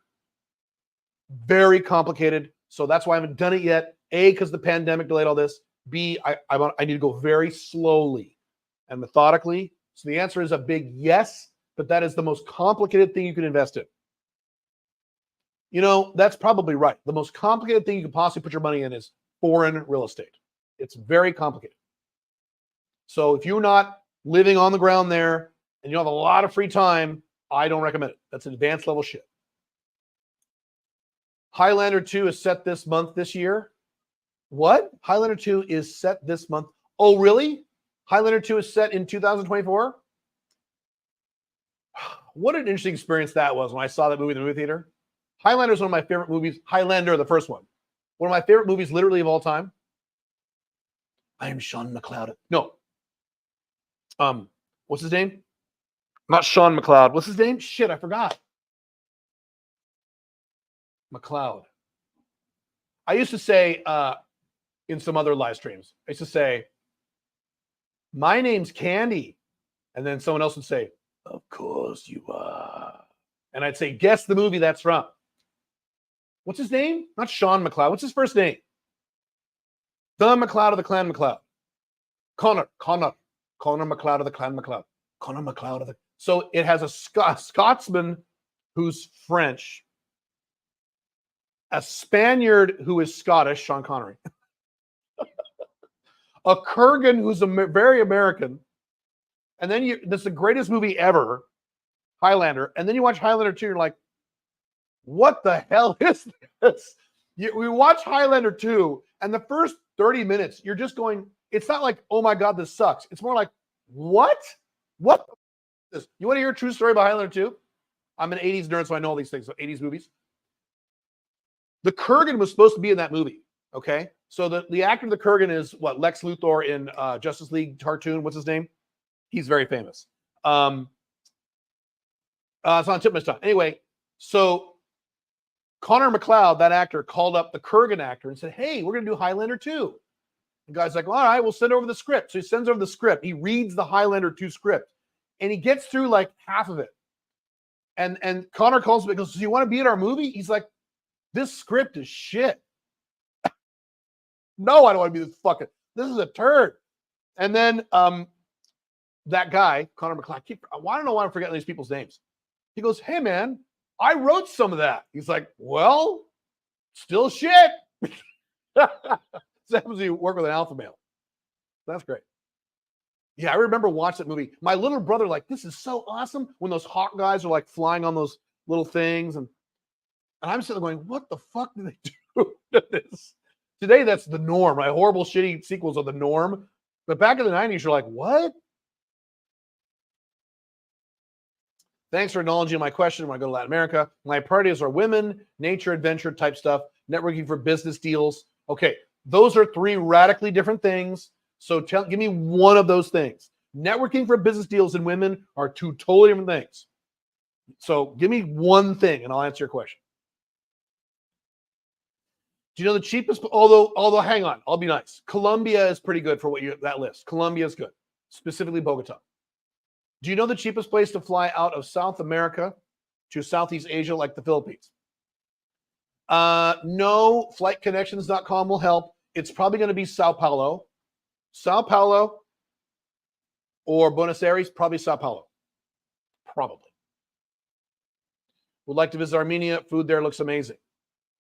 very complicated. So that's why I haven't done it yet. A, because the pandemic delayed all this. B, I need to go very slowly and methodically. So the answer is a big yes, but that is the most complicated thing you can invest in. You know, that's probably right. The most complicated thing you can possibly put your money in is foreign real estate. It's very complicated. So if you're not living on the ground there and you have a lot of free time, I don't recommend it. That's advanced level shit. Highlander 2 is set this month, this year. What? Highlander 2 is set this month. Oh, really? Highlander 2 is set in 2024? What an interesting experience that was when I saw that movie in the movie theater. Highlander is one of my favorite movies. Highlander, the first one. One of my favorite movies literally of all time. I am Sean McLeod. No. What's his name? Not Sean McLeod. What's his name? Shit, I forgot. McLeod. I used to say in some other live streams, I used to say, my name's Candy. And then someone else would say, of course you are. And I'd say, guess the movie that's from. What's his name? Not Sean McLeod. What's his first name? The McLeod of the Clan McLeod. Connor McLeod of the Clan McLeod. Connor McLeod of the. So it has a Scotsman who's French, a Spaniard who is Scottish, Sean Connery, a Kurgan who's very American, and then this is the greatest movie ever, Highlander, and then you watch Highlander 2, you're like, what the hell is this? We watch Highlander 2, and the first 30 minutes, you're just going, it's not like, oh my God, this sucks. It's more like, what? What is this? You want to hear a true story about Highlander 2? I'm an 80s nerd, so I know all these things, so 80s movies. The Kurgan was supposed to be in that movie, okay? So the actor of the Kurgan is what? Lex Luthor in Justice League cartoon. What's his name? He's very famous. It's on the tip of my tongue. Anyway, so Connor McLeod, that actor, called up the Kurgan actor and said, hey, we're going to do Highlander 2. The guy's like, all right, we'll send over the script. So he sends over the script. He reads the Highlander 2 script, and he gets through like half of it. And Connor calls me and goes, do you want to be in our movie? He's like, this script is shit. No, I don't want to be this fucking, this is a turd. And then that guy, Connor McLeod, I don't know why I'm forgetting these people's names. He goes, hey, man, I wrote some of that. He's like, well, still shit. So happens to work with an alpha male. That's great. Yeah, I remember watching that movie. My little brother, like, this is so awesome when those hawk guys are like flying on those little things. And I'm sitting there going, what the fuck did they do to this? Today, that's the norm, right? Horrible, shitty sequels are the norm. But back in the 90s, you're like, what? Thanks for acknowledging my question when I go to Latin America. My priorities are women, nature, adventure type stuff, networking for business deals. Okay, those are three radically different things. So give me one of those things. Networking for business deals and women are two totally different things. So give me one thing and I'll answer your question. Do you know the cheapest? Although, hang on, I'll be nice. Colombia is pretty good for that list. Colombia is good, specifically Bogota. Do you know the cheapest place to fly out of South America to Southeast Asia, like the Philippines? No, flightconnections.com will help. It's probably going to be Sao Paulo. Sao Paulo or Buenos Aires, probably Sao Paulo. Probably. Would like to visit Armenia. Food there looks amazing.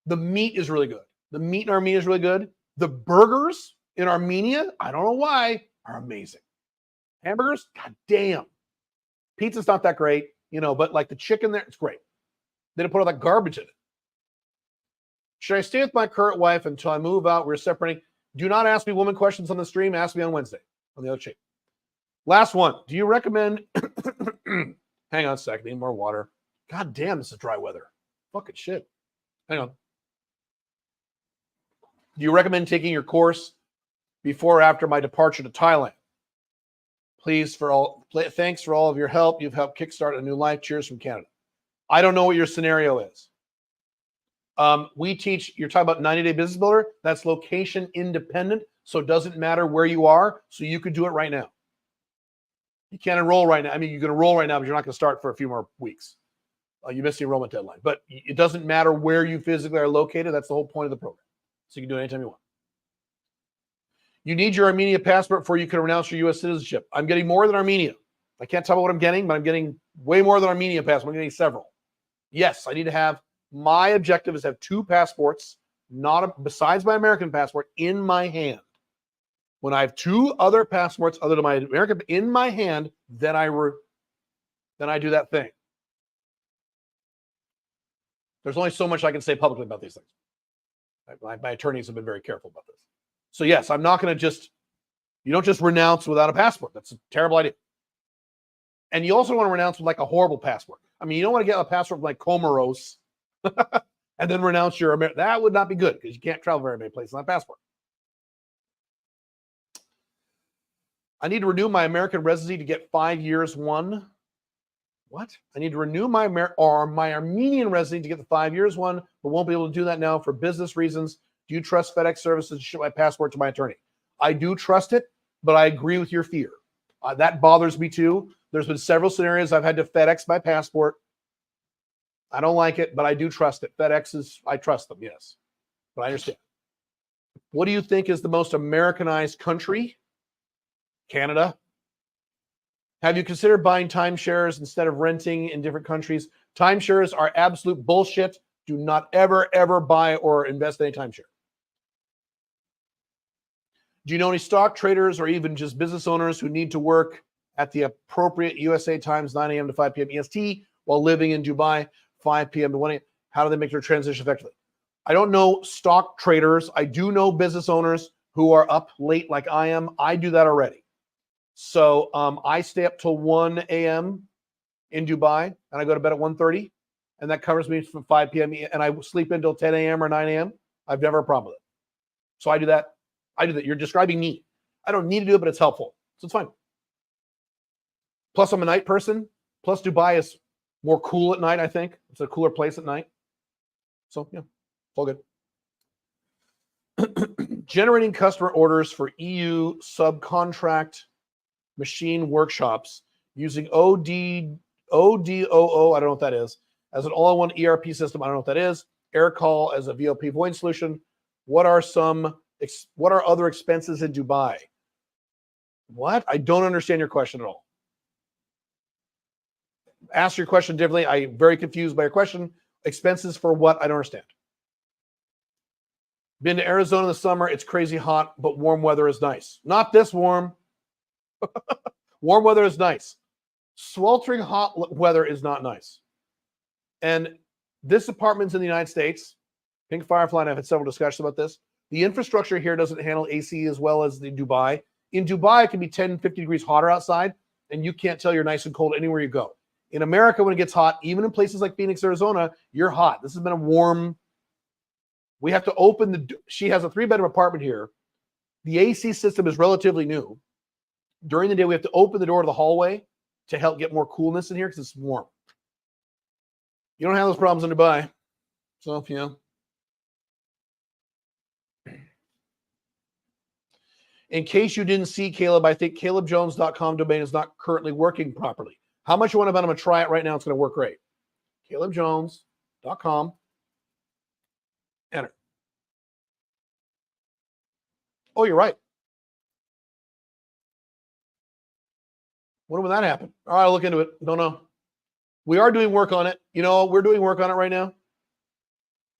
The meat is really good. The meat in Armenia is really good. The burgers in Armenia, I don't know why, are amazing. Hamburgers, god damn. Pizza's not that great, but like the chicken there, it's great. They don't put all that garbage in it. Should I stay with my current wife until I move out? We're separating. Do not ask me woman questions on the stream. Ask me on Wednesday on the other chain. Last one. Do you recommend? Hang on a second. Need more water. God damn, this is dry weather. Fucking shit. Hang on. Do you recommend taking your course before or after my departure to Thailand? Thanks for all of your help. You've helped kickstart a new life. Cheers from Canada. I don't know what your scenario is. We teach, you're talking about 90-day business builder. That's location independent. So it doesn't matter where you are. So you could do it right now. You can't enroll right now. I mean, you can enroll right now, but you're not going to start for a few more weeks. You missed the enrollment deadline. But it doesn't matter where you physically are located. That's the whole point of the program. So you can do it anytime you want. You need your Armenia passport before you can renounce your U.S. citizenship. I'm getting more than Armenia. I can't tell you what I'm getting, but I'm getting way more than Armenia passport. I'm getting several. Yes, I need to have, my objective is to have two passports, besides my American passport, in my hand. When I have two other passports other than my American in my hand, then I do that thing. There's only so much I can say publicly about these things. My attorneys have been very careful about this. So yes, I'm not going to you don't just renounce without a passport. That's a terrible idea. And you also want to renounce with like a horrible passport. I mean, you don't want to get a passport like Comoros and then renounce your American. That would not be good because you can't travel very many places on a passport. I need to renew my American residency to get 5 years one. What? I need to renew my Armenian residency to get the 5 years one, but won't be able to do that now for business reasons. Do you trust FedEx services to ship my passport to my attorney? I do trust it, but I agree with your fear. That bothers me too. There's been several scenarios I've had to FedEx my passport I don't like it, but I do trust it. I trust them, yes. But I understand. What do you think is the most Americanized country? Canada. Have you considered buying timeshares instead of renting in different countries? Timeshares are absolute bullshit. Do not ever, ever buy or invest in any timeshare. Do you know any stock traders or even just business owners who need to work at the appropriate USA times, 9 a.m. to 5 p.m. EST, while living in Dubai, 5 p.m. to 1 a.m.? How do they make their transition effectively? I don't know stock traders. I do know business owners who are up late like I am. I do that already. So I stay up till 1 a.m. in Dubai, and I go to bed at 1:30, and that covers me from 5 p.m. and I sleep until 10 a.m. or 9 a.m. I've never had a problem with it. So I do that. You're describing me. I don't need to do it, but it's helpful. So it's fine. Plus, I'm a night person. Plus, Dubai is more cool at night, I think. It's a cooler place at night. So, yeah, it's all good. Generating customer orders for EU subcontract machine workshops using ODOO, I don't know what that is, as an all-in-one ERP system. I don't know what that is. Aircall as a VoIP voice solution. What are other expenses in Dubai? What? I don't understand your question at all. Ask your question differently. I'm very confused by your question. Expenses for what? I don't understand. Been to Arizona in the summer. It's crazy hot, but warm weather is nice. Not this warm. Warm weather is nice. Sweltering hot weather is not nice. And this apartment's in the United States. Pink Firefly and I've had several discussions about this. The infrastructure here doesn't handle AC as well as the Dubai. In Dubai, it can be 10, 50 degrees hotter outside, and you can't tell you're nice and cold anywhere you go. In America, when it gets hot, even in places like Phoenix, Arizona, you're hot. This has been a warm. We have to open she has a 3-bedroom apartment here. The AC system is relatively new. During the day, we have to open the door to the hallway to help get more coolness in here because it's warm. You don't have those problems in Dubai. So, you know. In case you didn't see, Caleb, I think calebjones.com domain is not currently working properly. How much you want to bet I'm going to try it right now? It's going to work great. calebjones.com. Enter. Oh, you're right. When will that happen? All right, I'll look into it. Don't know. We are doing work on it. You know, we're doing work on it right now.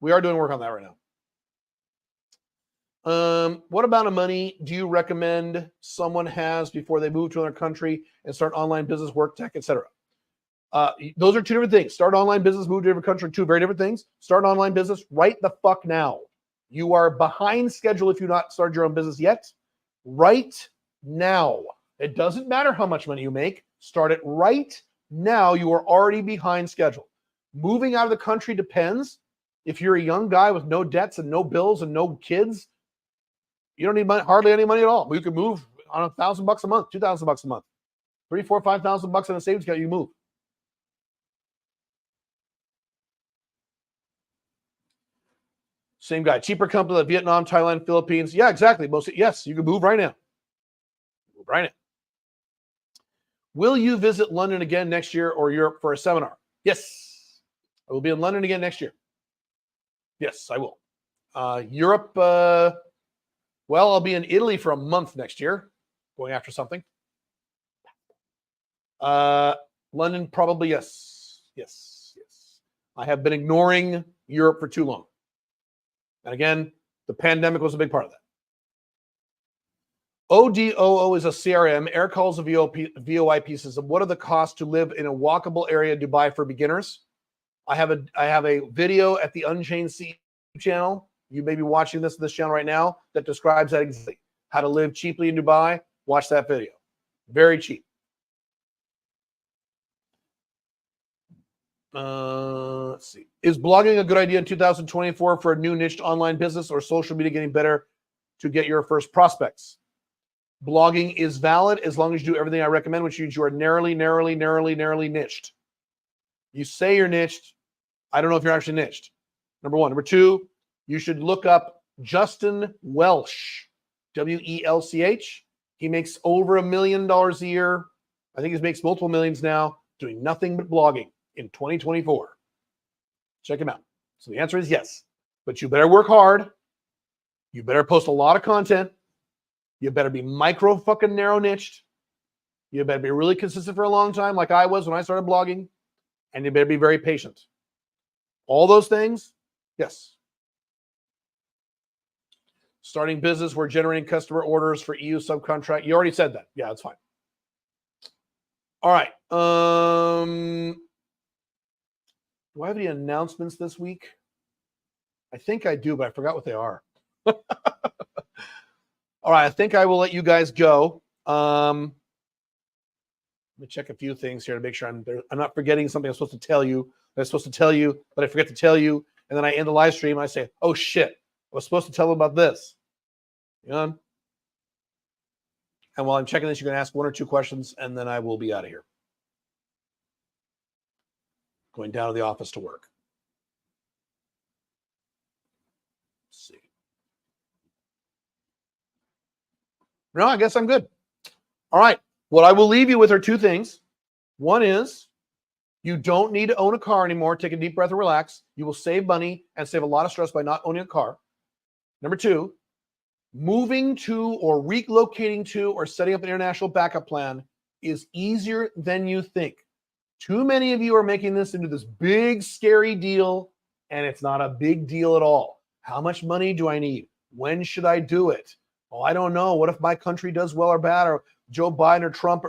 We are doing work on that right now. What amount of money do you recommend someone has before they move to another country and start online business, work, tech, etc.? Those are two different things. Start online business, move to a different country, two very different things. Start online business right the fuck now. You are behind schedule if you've not started your own business yet. Right now. It doesn't matter how much money you make. Start it right now. You are already behind schedule. Moving out of the country depends. If you're a young guy with no debts and no bills and no kids, you don't need money, hardly any money at all. You can move on $1,000 a month, $2,000 a month, $3,000, $4,000, $5,000 in a savings account. You move. Same guy, cheaper company like Vietnam, Thailand, Philippines. Yeah, exactly. Yes, you can move right now. Move right now. Will you visit London again next year or Europe for a seminar? Yes, I will be in London again next year. Yes, I will. Europe, well, I'll be in Italy for a month next year, going after something. London, probably yes. Yes. I have been ignoring Europe for too long. And again, the pandemic was a big part of that. ODOO is a CRM. Aircall is a VoIP system. What are the costs to live in a walkable area in Dubai for beginners? I have a video at the Unchained CEO channel. You may be watching this channel right now that describes that exactly. How to live cheaply in Dubai. Watch that video. Very cheap. Let's see. Is blogging a good idea in 2024 for a new niche online business, or social media getting better to get your first prospects? Blogging is valid as long as you do everything I recommend, which means you are narrowly niched. You say you're niched. I don't know if you're actually niched. Number one. Number two, you should look up Justin Welsh, W-E-L-C-H. He makes over $1 million a year. I think he makes multiple millions now doing nothing but blogging in 2024. Check him out. So the answer is yes. But you better work hard. You better post a lot of content. You better be micro fucking narrow niched. You better be really consistent for a long time, like I was when I started blogging. And you better be very patient. All those things, yes. Starting business, we're generating customer orders for EU subcontract. You already said that. Yeah, that's fine. All right. Do I have any announcements this week? I think I do, but I forgot what they are. All right. I think I will let you guys go. Let me check a few things here to make sure I'm not forgetting something I'm supposed to tell you. That I'm supposed to tell you, but I forget to tell you. And then I end the live stream and I say, oh shit, I was supposed to tell them about this. You know? And while I'm checking this, you can ask one or two questions and then I will be out of here. Going down to the office to work. Let's see. No, I guess I'm good. All right. What I will leave you with are two things. One is you don't need to own a car anymore. Take a deep breath and relax. You will save money and save a lot of stress by not owning a car. Number two, moving to or relocating to or setting up an international backup plan is easier than you think. Too many of you are making this into this big, scary deal, and it's not a big deal at all. How much money do I need? When should I do it? Oh, I don't know. What if my country does well or bad, or Joe Biden or Trump?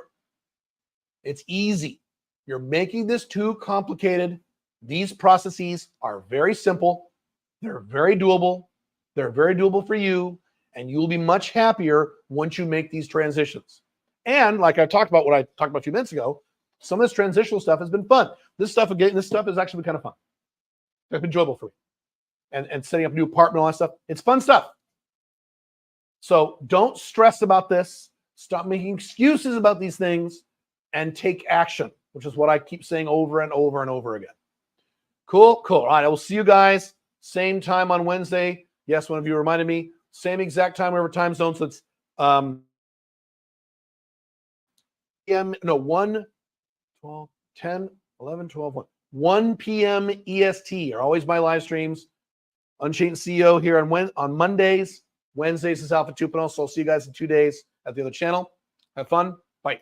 It's easy. You're making this too complicated. These processes are very simple. They're very doable. They're very doable for you, and you'll be much happier once you make these transitions. And like I talked about, what I talked about a few minutes ago, some of this transitional stuff has been fun. This stuff has actually been kind of fun. It's been enjoyable for me. And setting up a new apartment, all that stuff. It's fun stuff. So don't stress about this. Stop making excuses about these things and take action, which is what I keep saying over and over and over again. Cool. All right. I will see you guys same time on Wednesday. Yes, one of you reminded me. Same exact time, whatever time zone. So it's 1, 12, 10, 11, 12, 1. 1 p.m. EST are always my live streams. Unchained CEO here on Mondays. Wednesdays is Alpha 2.0. So I'll see you guys in 2 days at the other channel. Have fun. Bye.